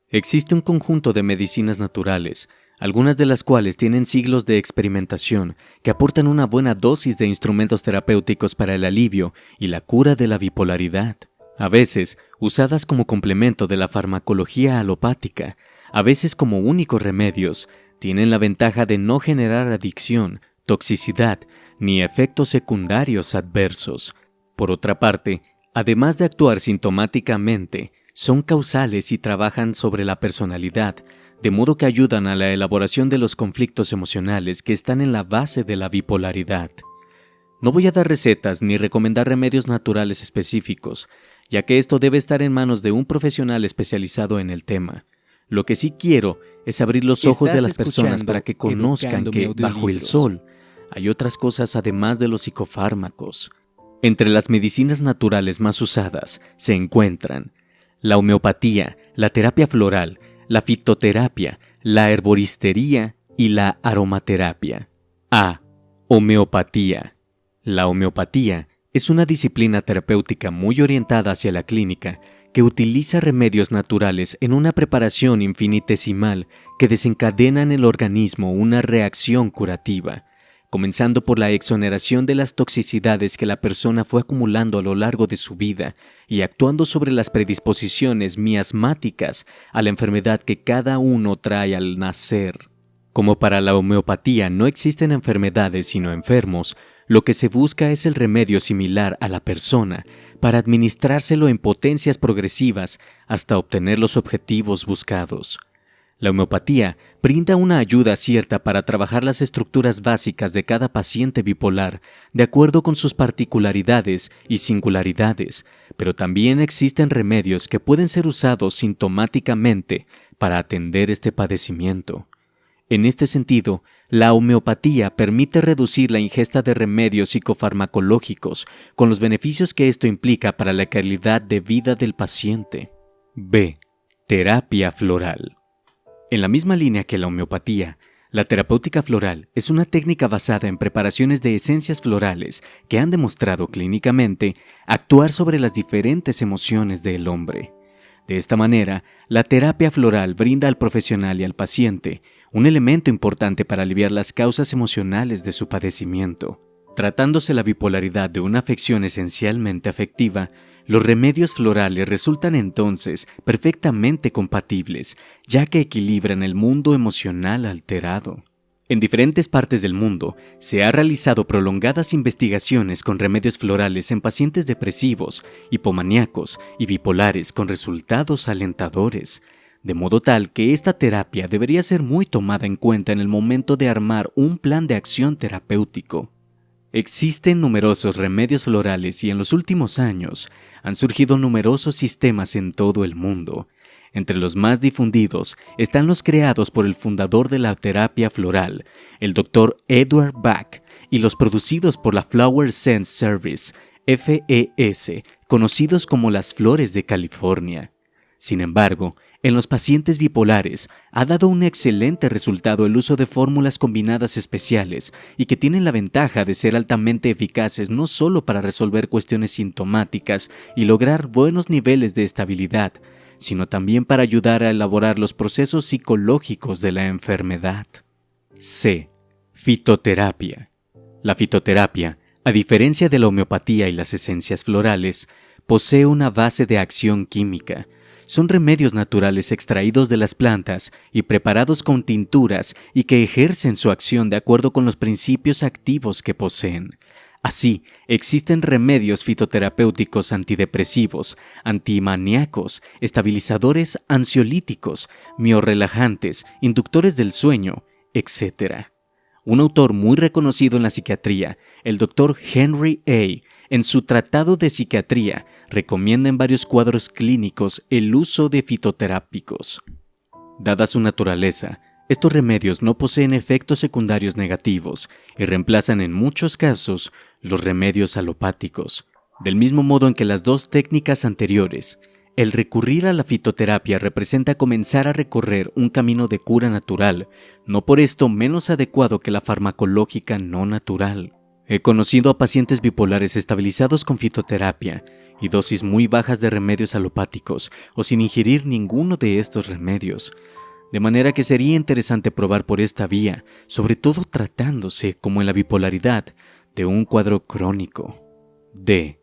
Speaker 1: Existe un conjunto de medicinas naturales, algunas de las cuales tienen siglos de experimentación que aportan una buena dosis de instrumentos terapéuticos para el alivio y la cura de la bipolaridad. A veces, usadas como complemento de la farmacología alopática, a veces como únicos remedios, tienen la ventaja de no generar adicción, toxicidad, ni efectos secundarios adversos. Por otra parte, además de actuar sintomáticamente, son causales y trabajan sobre la personalidad, de modo que ayudan a la elaboración de los conflictos emocionales que están en la base de la bipolaridad. No voy a dar recetas ni recomendar remedios naturales específicos, ya que esto debe estar en manos de un profesional especializado en el tema. Lo que sí quiero es abrir los ojos de las personas para que conozcan que, bajo el sol, hay otras cosas además de los psicofármacos. Entre las medicinas naturales más usadas se encuentran la homeopatía, la terapia floral, la fitoterapia, la herboristería y la aromaterapia. A. Homeopatía. La homeopatía es una disciplina terapéutica muy orientada hacia la clínica que utiliza remedios naturales en una preparación infinitesimal que desencadena en el organismo una reacción curativa, comenzando por la exoneración de las toxicidades que la persona fue acumulando a lo largo de su vida y actuando sobre las predisposiciones miasmáticas a la enfermedad que cada uno trae al nacer. Como para la homeopatía no existen enfermedades sino enfermos, lo que se busca es el remedio similar a la persona para administrárselo en potencias progresivas hasta obtener los objetivos buscados. La homeopatía brinda una ayuda cierta para trabajar las estructuras básicas de cada paciente bipolar de acuerdo con sus particularidades y singularidades, pero también existen remedios que pueden ser usados sintomáticamente para atender este padecimiento. En este sentido, la homeopatía permite reducir la ingesta de remedios psicofarmacológicos con los beneficios que esto implica para la calidad de vida del paciente. B. Terapia floral. En la misma línea que la homeopatía, la terapéutica floral es una técnica basada en preparaciones de esencias florales que han demostrado clínicamente actuar sobre las diferentes emociones del hombre. De esta manera, la terapia floral brinda al profesional y al paciente un elemento importante para aliviar las causas emocionales de su padecimiento. Tratándose la bipolaridad de una afección esencialmente afectiva, los remedios florales resultan entonces perfectamente compatibles, ya que equilibran el mundo emocional alterado. En diferentes partes del mundo se han realizado prolongadas investigaciones con remedios florales en pacientes depresivos, hipomaníacos y bipolares con resultados alentadores, de modo tal que esta terapia debería ser muy tomada en cuenta en el momento de armar un plan de acción terapéutico. Existen numerosos remedios florales y en los últimos años han surgido numerosos sistemas en todo el mundo. Entre los más difundidos están los creados por el fundador de la terapia floral, el Dr. Edward Bach, y los producidos por la Flower Sense Service, FES, conocidos como las flores de California. Sin embargo, en los pacientes bipolares ha dado un excelente resultado el uso de fórmulas combinadas especiales y que tienen la ventaja de ser altamente eficaces no solo para resolver cuestiones sintomáticas y lograr buenos niveles de estabilidad, sino también para ayudar a elaborar los procesos psicológicos de la enfermedad. C. Fitoterapia. La fitoterapia, a diferencia de la homeopatía y las esencias florales, posee una base de acción química. Son remedios naturales extraídos de las plantas y preparados con tinturas y que ejercen su acción de acuerdo con los principios activos que poseen. Así, existen remedios fitoterapéuticos antidepresivos, antimaníacos, estabilizadores ansiolíticos, miorrelajantes, inductores del sueño, etc. Un autor muy reconocido en la psiquiatría, el Dr. Henry A., en su Tratado de Psiquiatría, recomienda en varios cuadros clínicos el uso de fitoterápicos. Dada su naturaleza, estos remedios no poseen efectos secundarios negativos y reemplazan en muchos casos los remedios alopáticos. Del mismo modo en que las dos técnicas anteriores, el recurrir a la fitoterapia representa comenzar a recorrer un camino de cura natural, no por esto menos adecuado que la farmacológica no natural. He conocido a pacientes bipolares estabilizados con fitoterapia y dosis muy bajas de remedios alopáticos o sin ingerir ninguno de estos remedios. De manera que sería interesante probar por esta vía, sobre todo tratándose, como en la bipolaridad, de un cuadro crónico. D.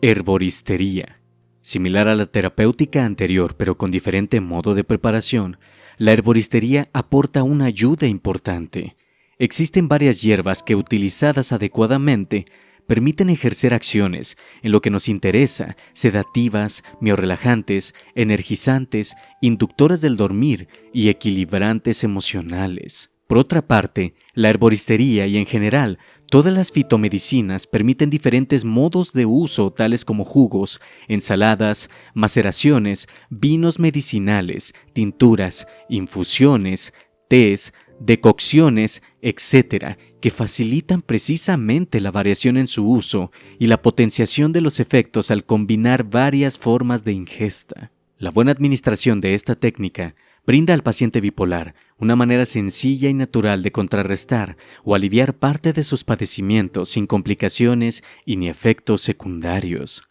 Speaker 1: Herboristería. Similar a la terapéutica anterior, pero con diferente modo de preparación, la herboristería aporta una ayuda importante. Existen varias hierbas que, utilizadas adecuadamente, permiten ejercer acciones en lo que nos interesa, sedativas, miorrelajantes, energizantes, inductoras del dormir y equilibrantes emocionales. Por otra parte, la herboristería y en general todas las fitomedicinas permiten diferentes modos de uso tales como jugos, ensaladas, maceraciones, vinos medicinales, tinturas, infusiones, tés, decocciones, etc., que facilitan precisamente la variación en su uso y la potenciación de los efectos al combinar varias formas de ingesta. La buena administración de esta técnica brinda al paciente bipolar una manera sencilla y natural de contrarrestar o aliviar parte de sus padecimientos sin complicaciones y ni efectos secundarios.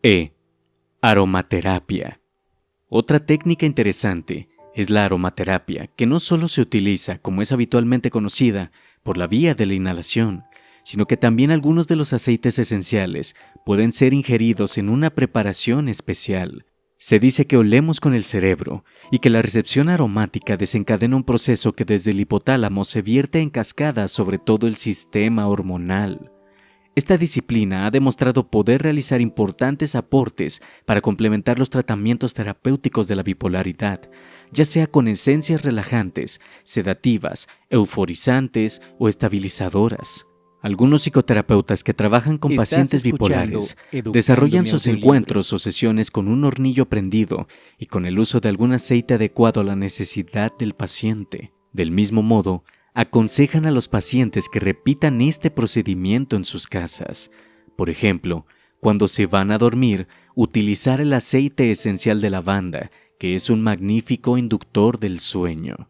Speaker 1: E. Aromaterapia. Otra técnica interesante es la aromaterapia, que no solo se utiliza, como es habitualmente conocida, por la vía de la inhalación, sino que también algunos de los aceites esenciales pueden ser ingeridos en una preparación especial. Se dice que olemos con el cerebro y que la recepción aromática desencadena un proceso que desde el hipotálamo se vierte en cascada sobre todo el sistema hormonal. Esta disciplina ha demostrado poder realizar importantes aportes para complementar los tratamientos terapéuticos de la bipolaridad, ya sea con esencias relajantes, sedativas, euforizantes o estabilizadoras. Algunos psicoterapeutas que trabajan con pacientes bipolares desarrollan sus encuentros o sesiones con un hornillo prendido y con el uso de algún aceite adecuado a la necesidad del paciente. Del mismo modo, aconsejan a los pacientes que repitan este procedimiento en sus casas. Por ejemplo, cuando se van a dormir, utilizar el aceite esencial de lavanda, que es un magnífico inductor del sueño.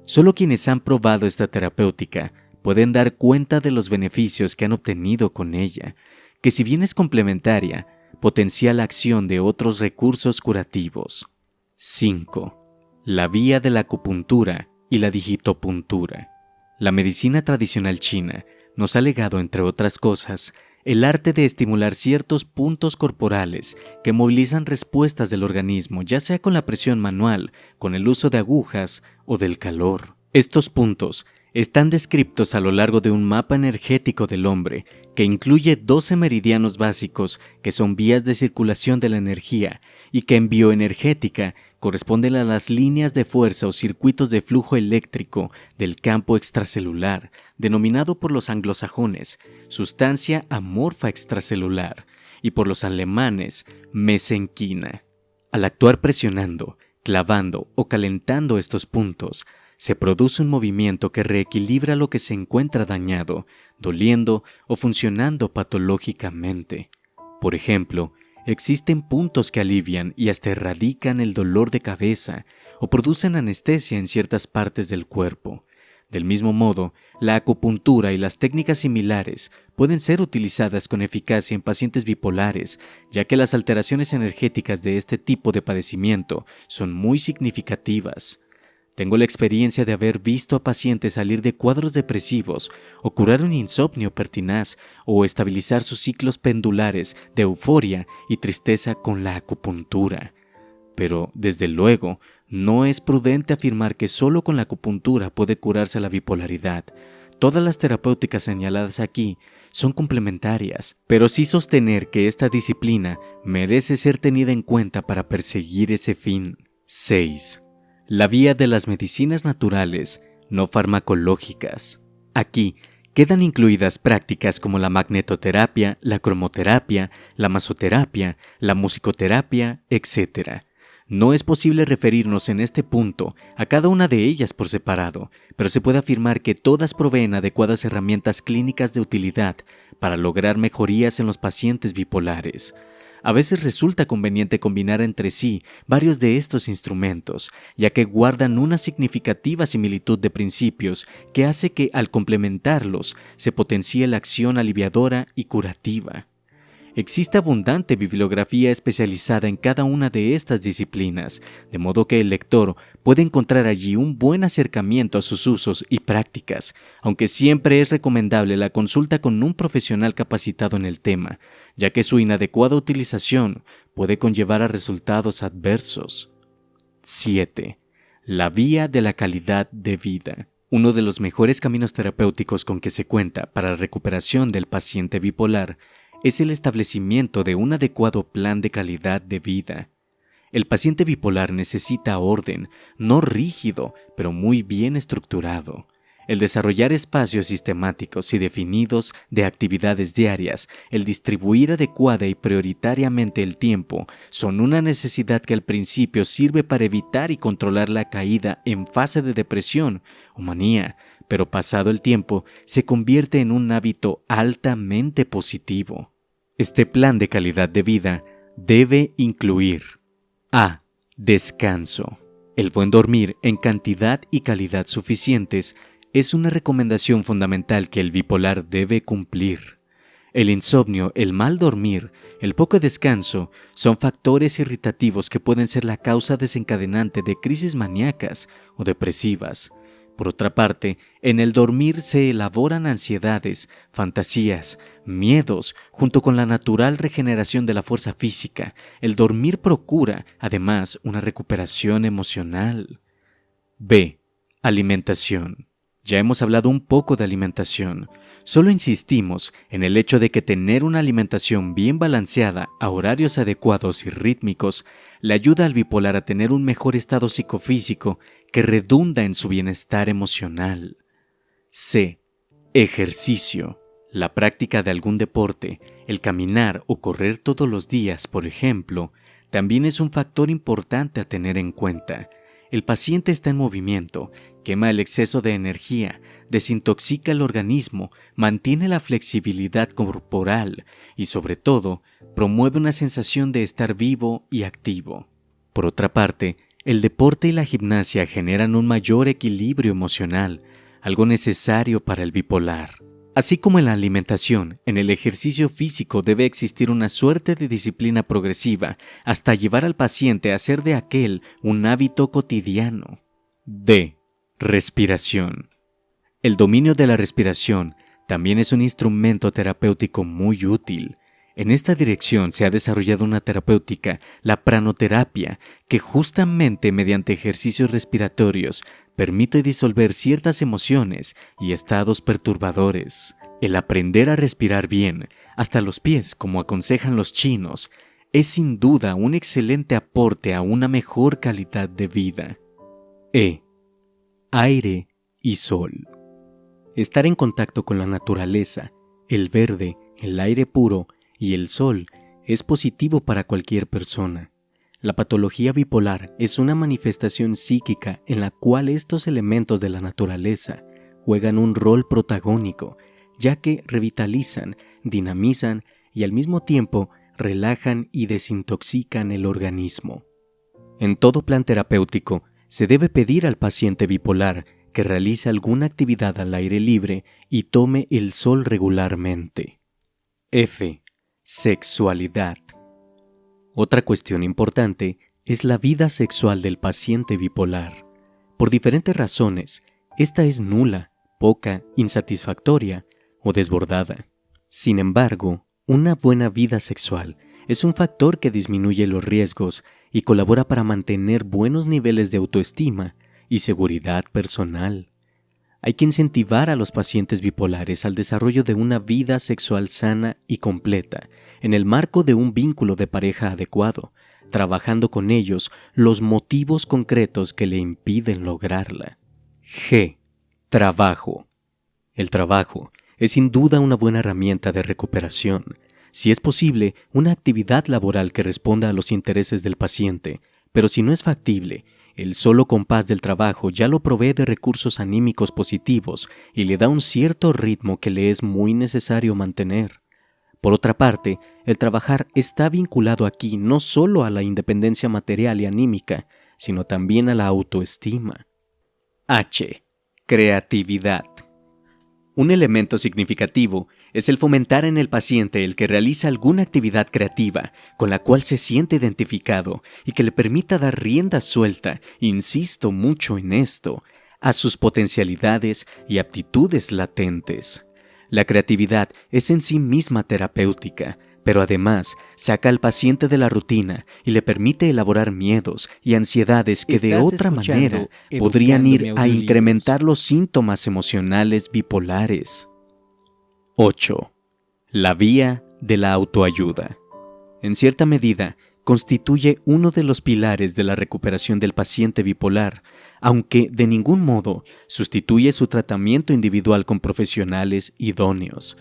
Speaker 1: Solo quienes han probado esta terapéutica pueden dar cuenta de los beneficios que han obtenido con ella, que si bien es complementaria, potencia la acción de otros recursos curativos. 5. La vía de la acupuntura y la digitopuntura. La medicina tradicional china nos ha legado, entre otras cosas, el arte de estimular ciertos puntos corporales que movilizan respuestas del organismo, ya sea con la presión manual, con el uso de agujas o del calor. Estos puntos están descritos a lo largo de un mapa energético del hombre que incluye 12 meridianos básicos que son vías de circulación de la energía y que en bioenergética corresponden a las líneas de fuerza o circuitos de flujo eléctrico del campo extracelular, denominado por los anglosajones sustancia amorfa extracelular y por los alemanes mesenquina. Al actuar presionando, clavando o calentando estos puntos, se produce un movimiento que reequilibra lo que se encuentra dañado, doliendo o funcionando patológicamente. Por ejemplo, existen puntos que alivian y hasta erradican el dolor de cabeza o producen anestesia en ciertas partes del cuerpo. Del mismo modo, la acupuntura y las técnicas similares pueden ser utilizadas con eficacia en pacientes bipolares, ya que las alteraciones energéticas de este tipo de padecimiento son muy significativas. Tengo la experiencia de haber visto a pacientes salir de cuadros depresivos o curar un insomnio pertinaz o estabilizar sus ciclos pendulares de euforia y tristeza con la acupuntura. Pero, desde luego, no es prudente afirmar que solo con la acupuntura puede curarse la bipolaridad. Todas las terapéuticas señaladas aquí son complementarias, pero sí sostener que esta disciplina merece ser tenida en cuenta para perseguir ese fin. 6. La vía de las medicinas naturales, no farmacológicas. Aquí quedan incluidas prácticas como la magnetoterapia, la cromoterapia, la masoterapia, la musicoterapia, etc. No es posible referirnos en este punto a cada una de ellas por separado, pero se puede afirmar que todas proveen adecuadas herramientas clínicas de utilidad para lograr mejorías en los pacientes bipolares. A veces resulta conveniente combinar entre sí varios de estos instrumentos, ya que guardan una significativa similitud de principios que hace que, al complementarlos, se potencie la acción aliviadora y curativa. Existe abundante bibliografía especializada en cada una de estas disciplinas, de modo que el lector puede encontrar allí un buen acercamiento a sus usos y prácticas, aunque siempre es recomendable la consulta con un profesional capacitado en el tema, ya que su inadecuada utilización puede conllevar a resultados adversos. 7. La vía de la calidad de vida. Uno de los mejores caminos terapéuticos con que se cuenta para la recuperación del paciente bipolar es el establecimiento de un adecuado plan de calidad de vida. El paciente bipolar necesita orden, no rígido, pero muy bien estructurado. El desarrollar espacios sistemáticos y definidos de actividades diarias, el distribuir adecuada y prioritariamente el tiempo, son una necesidad que al principio sirve para evitar y controlar la caída en fase de depresión o manía, pero pasado el tiempo se convierte en un hábito altamente positivo. Este plan de calidad de vida debe incluir a. Descanso. El buen dormir en cantidad y calidad suficientes es una recomendación fundamental que el bipolar debe cumplir. El insomnio, el mal dormir, el poco descanso son factores irritativos que pueden ser la causa desencadenante de crisis maníacas o depresivas. Por otra parte, en el dormir se elaboran ansiedades, fantasías, miedos, junto con la natural regeneración de la fuerza física. El dormir procura, además, una recuperación emocional. B. Alimentación. Ya hemos hablado un poco de alimentación. Solo insistimos en el hecho de que tener una alimentación bien balanceada a horarios adecuados y rítmicos le ayuda al bipolar a tener un mejor estado psicofísico que redunda en su bienestar emocional. C. Ejercicio. La práctica de algún deporte, el caminar o correr todos los días, por ejemplo, también es un factor importante a tener en cuenta. El paciente está en movimiento, quema el exceso de energía, desintoxica el organismo, mantiene la flexibilidad corporal y, sobre todo, promueve una sensación de estar vivo y activo. Por otra parte, el deporte y la gimnasia generan un mayor equilibrio emocional, algo necesario para el bipolar. Así como en la alimentación, en el ejercicio físico debe existir una suerte de disciplina progresiva hasta llevar al paciente a hacer de aquel un hábito cotidiano. D. Respiración. El dominio de la respiración también es un instrumento terapéutico muy útil. En esta dirección se ha desarrollado una terapéutica, la pranoterapia, que justamente mediante ejercicios respiratorios permite disolver ciertas emociones y estados perturbadores. El aprender a respirar bien, hasta los pies, como aconsejan los chinos, es sin duda un excelente aporte a una mejor calidad de vida. E. Aire y sol. Estar en contacto con la naturaleza, el verde, el aire puro y el sol es positivo para cualquier persona. La patología bipolar es una manifestación psíquica en la cual estos elementos de la naturaleza juegan un rol protagónico, ya que revitalizan, dinamizan y al mismo tiempo relajan y desintoxican el organismo. En todo plan terapéutico, se debe pedir al paciente bipolar que realice alguna actividad al aire libre y tome el sol regularmente. F. Sexualidad. Otra cuestión importante es la vida sexual del paciente bipolar. Por diferentes razones, esta es nula, poca, insatisfactoria o desbordada. Sin embargo, una buena vida sexual es un factor que disminuye los riesgos y colabora para mantener buenos niveles de autoestima y seguridad personal. Hay que incentivar a los pacientes bipolares al desarrollo de una vida sexual sana y completa, en el marco de un vínculo de pareja adecuado, trabajando con ellos los motivos concretos que le impiden lograrla. G. Trabajo. El trabajo es sin duda una buena herramienta de recuperación. Si es posible, una actividad laboral que responda a los intereses del paciente, pero si no es factible, el solo compás del trabajo ya lo provee de recursos anímicos positivos y le da un cierto ritmo que le es muy necesario mantener. Por otra parte, el trabajar está vinculado aquí no solo a la independencia material y anímica, sino también a la autoestima. H. Creatividad. Un elemento significativo es el fomentar en el paciente el que realiza alguna actividad creativa con la cual se siente identificado y que le permita dar rienda suelta, insisto mucho en esto, a sus potencialidades y aptitudes latentes. La creatividad es en sí misma terapéutica, pero además saca al paciente de la rutina y le permite elaborar miedos y ansiedades que de otra manera podrían ir a incrementar los síntomas emocionales bipolares. 8. La vía de la autoayuda. En cierta medida, constituye uno de los pilares de la recuperación del paciente bipolar, aunque de ningún modo sustituye su tratamiento individual con profesionales idóneos.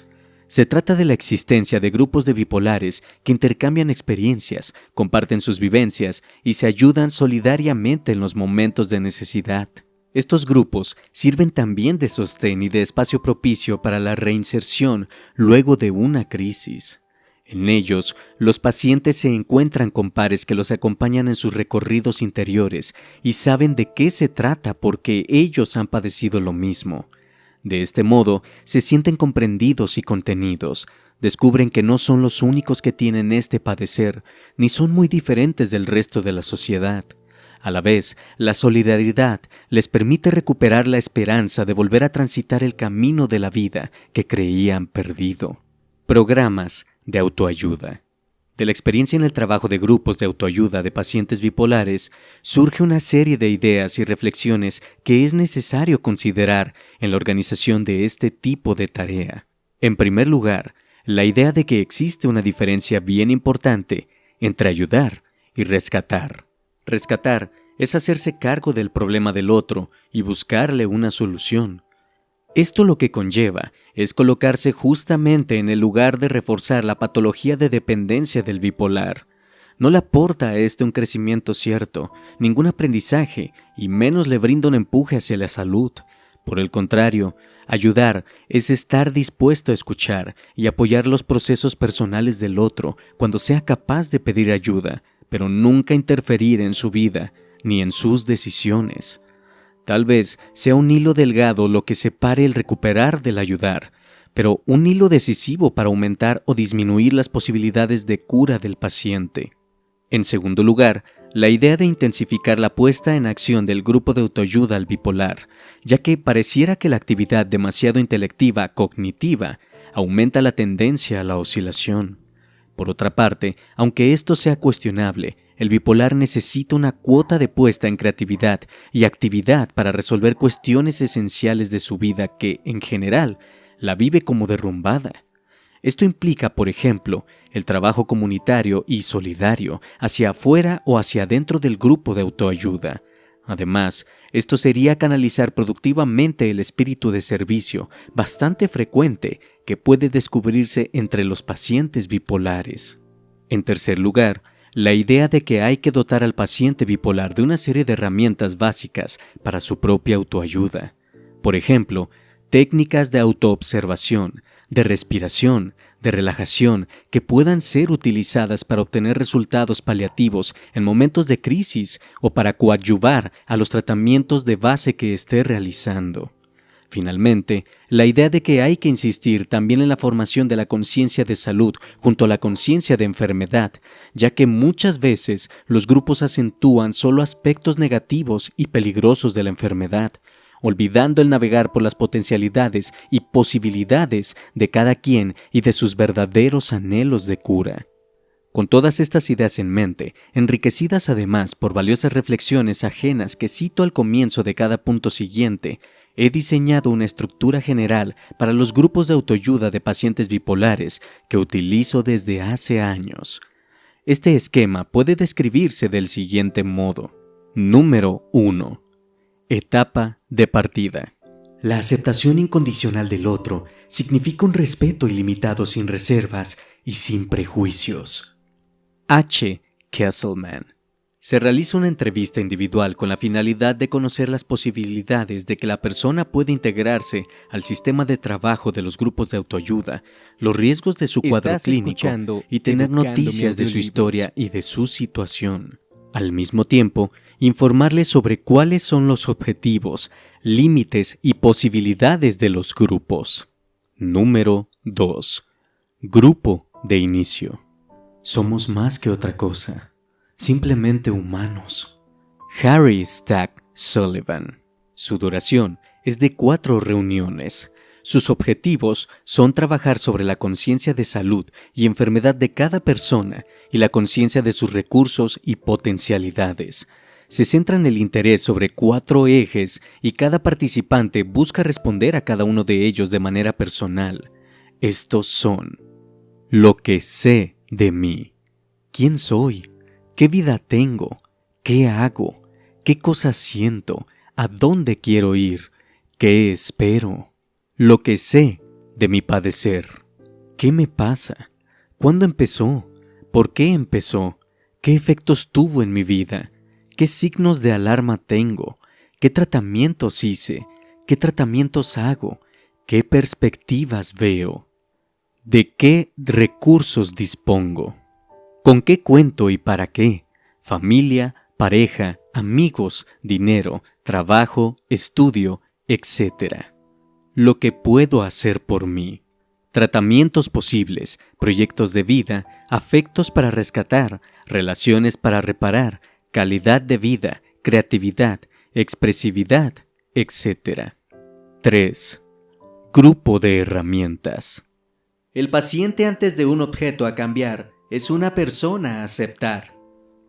Speaker 1: Se trata de la existencia de grupos de bipolares que intercambian experiencias, comparten sus vivencias y se ayudan solidariamente en los momentos de necesidad. Estos grupos sirven también de sostén y de espacio propicio para la reinserción luego de una crisis. En ellos, los pacientes se encuentran con pares que los acompañan en sus recorridos interiores y saben de qué se trata porque ellos han padecido lo mismo. De este modo, se sienten comprendidos y contenidos, descubren que no son los únicos que tienen este padecer, ni son muy diferentes del resto de la sociedad. A la vez, la solidaridad les permite recuperar la esperanza de volver a transitar el camino de la vida que creían perdido. Programas de autoayuda. De la experiencia en el trabajo de grupos de autoayuda de pacientes bipolares, surge una serie de ideas y reflexiones que es necesario considerar en la organización de este tipo de tarea. En primer lugar, la idea de que existe una diferencia bien importante entre ayudar y rescatar. Rescatar es hacerse cargo del problema del otro y buscarle una solución. Esto lo que conlleva es colocarse justamente en el lugar de reforzar la patología de dependencia del bipolar. No le aporta a este un crecimiento cierto, ningún aprendizaje, y menos le brinda un empuje hacia la salud. Por el contrario, ayudar es estar dispuesto a escuchar y apoyar los procesos personales del otro cuando sea capaz de pedir ayuda, pero nunca interferir en su vida ni en sus decisiones. Tal vez sea un hilo delgado lo que separe el recuperar del ayudar, pero un hilo decisivo para aumentar o disminuir las posibilidades de cura del paciente. En segundo lugar, la idea de intensificar la puesta en acción del grupo de autoayuda al bipolar, ya que pareciera que la actividad demasiado intelectiva cognitiva aumenta la tendencia a la oscilación. Por otra parte, aunque esto sea cuestionable, el bipolar necesita una cuota de puesta en creatividad y actividad para resolver cuestiones esenciales de su vida que, en general, la vive como derrumbada. Esto implica, por ejemplo, el trabajo comunitario y solidario hacia afuera o hacia adentro del grupo de autoayuda. Además, esto sería canalizar productivamente el espíritu de servicio, bastante frecuente, que puede descubrirse entre los pacientes bipolares. En tercer lugar, la idea de que hay que dotar al paciente bipolar de una serie de herramientas básicas para su propia autoayuda. Por ejemplo, técnicas de autoobservación, de respiración, de relajación que puedan ser utilizadas para obtener resultados paliativos en momentos de crisis o para coadyuvar a los tratamientos de base que esté realizando. Finalmente, la idea de que hay que insistir también en la formación de la conciencia de salud junto a la conciencia de enfermedad, ya que muchas veces los grupos acentúan solo aspectos negativos y peligrosos de la enfermedad, olvidando el navegar por las potencialidades y posibilidades de cada quien y de sus verdaderos anhelos de cura. Con todas estas ideas en mente, enriquecidas además por valiosas reflexiones ajenas que cito al comienzo de cada punto siguiente, he diseñado una estructura general para los grupos de autoayuda de pacientes bipolares que utilizo desde hace años. Este esquema puede describirse del siguiente modo. Número 1. Etapa de partida. La aceptación incondicional del otro significa un respeto ilimitado sin reservas y sin prejuicios. H. Kesselman. Se realiza una entrevista individual con la finalidad de conocer las posibilidades de que la persona pueda integrarse al sistema de trabajo de los grupos de autoayuda, los riesgos de su cuadro clínico y tener noticias de su historia y de su situación. Al mismo tiempo, informarles sobre cuáles son los objetivos, límites y posibilidades de los grupos. Número 2. Grupo de inicio. Somos más que otra cosa, simplemente humanos. Harry Stack Sullivan. Su duración es de 4 reuniones. Sus objetivos son trabajar sobre la conciencia de salud y enfermedad de cada persona y la conciencia de sus recursos y potencialidades. Se centra en el interés sobre 4 ejes y cada participante busca responder a cada uno de ellos de manera personal. Estos son: lo que sé de mí. ¿Quién soy? ¿Qué vida tengo? ¿Qué hago? ¿Qué cosas siento? ¿A dónde quiero ir? ¿Qué espero? Lo que sé de mi padecer. ¿Qué me pasa? ¿Cuándo empezó? ¿Por qué empezó? ¿Qué efectos tuvo en mi vida? ¿Qué signos de alarma tengo? ¿Qué tratamientos hice? ¿Qué tratamientos hago? ¿Qué perspectivas veo? ¿De qué recursos dispongo? ¿Con qué cuento y para qué? Familia, pareja, amigos, dinero, trabajo, estudio, etc. Lo que puedo hacer por mí. Tratamientos posibles, proyectos de vida, afectos para rescatar, relaciones para reparar, calidad de vida, creatividad, expresividad, etc. 3. Grupo de herramientas. El paciente antes de un objeto a cambiar es una persona a aceptar.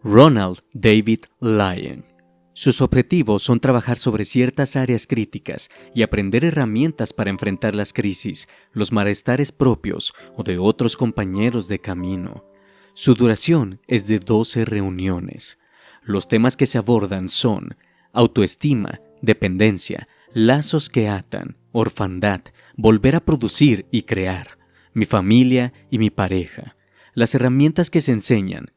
Speaker 1: Ronald David Lyon. Sus objetivos son trabajar sobre ciertas áreas críticas y aprender herramientas para enfrentar las crisis, los malestares propios o de otros compañeros de camino. Su duración es de 12 reuniones. Los temas que se abordan son autoestima, dependencia, lazos que atan, orfandad, volver a producir y crear, mi familia y mi pareja, las herramientas que se enseñan,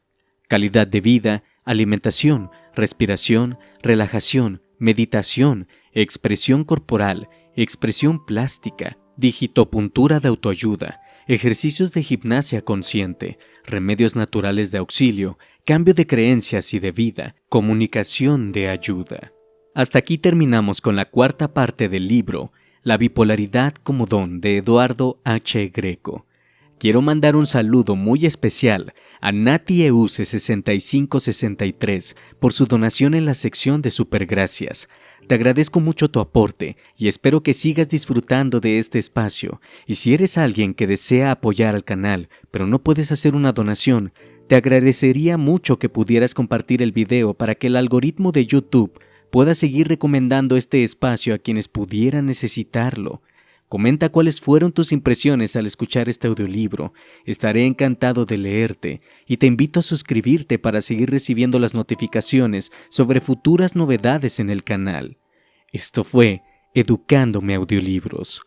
Speaker 1: calidad de vida, alimentación, respiración, relajación, meditación, expresión corporal, expresión plástica, digitopuntura de autoayuda, ejercicios de gimnasia consciente, remedios naturales de auxilio, cambio de creencias y de vida, comunicación de ayuda. Hasta aquí terminamos con la cuarta parte del libro La bipolaridad como don de Eduardo H. Greco. Quiero mandar un saludo muy especial a NatiEuse6563 por su donación en la sección de Supergracias. Te agradezco mucho tu aporte y espero que sigas disfrutando de este espacio. Y si eres alguien que desea apoyar al canal, pero no puedes hacer una donación, te agradecería mucho que pudieras compartir el video para que el algoritmo de YouTube pueda seguir recomendando este espacio a quienes pudieran necesitarlo. Comenta cuáles fueron tus impresiones al escuchar este audiolibro. Estaré encantado de leerte y te invito a suscribirte para seguir recibiendo las notificaciones sobre futuras novedades en el canal. Esto fue Educándome Audiolibros.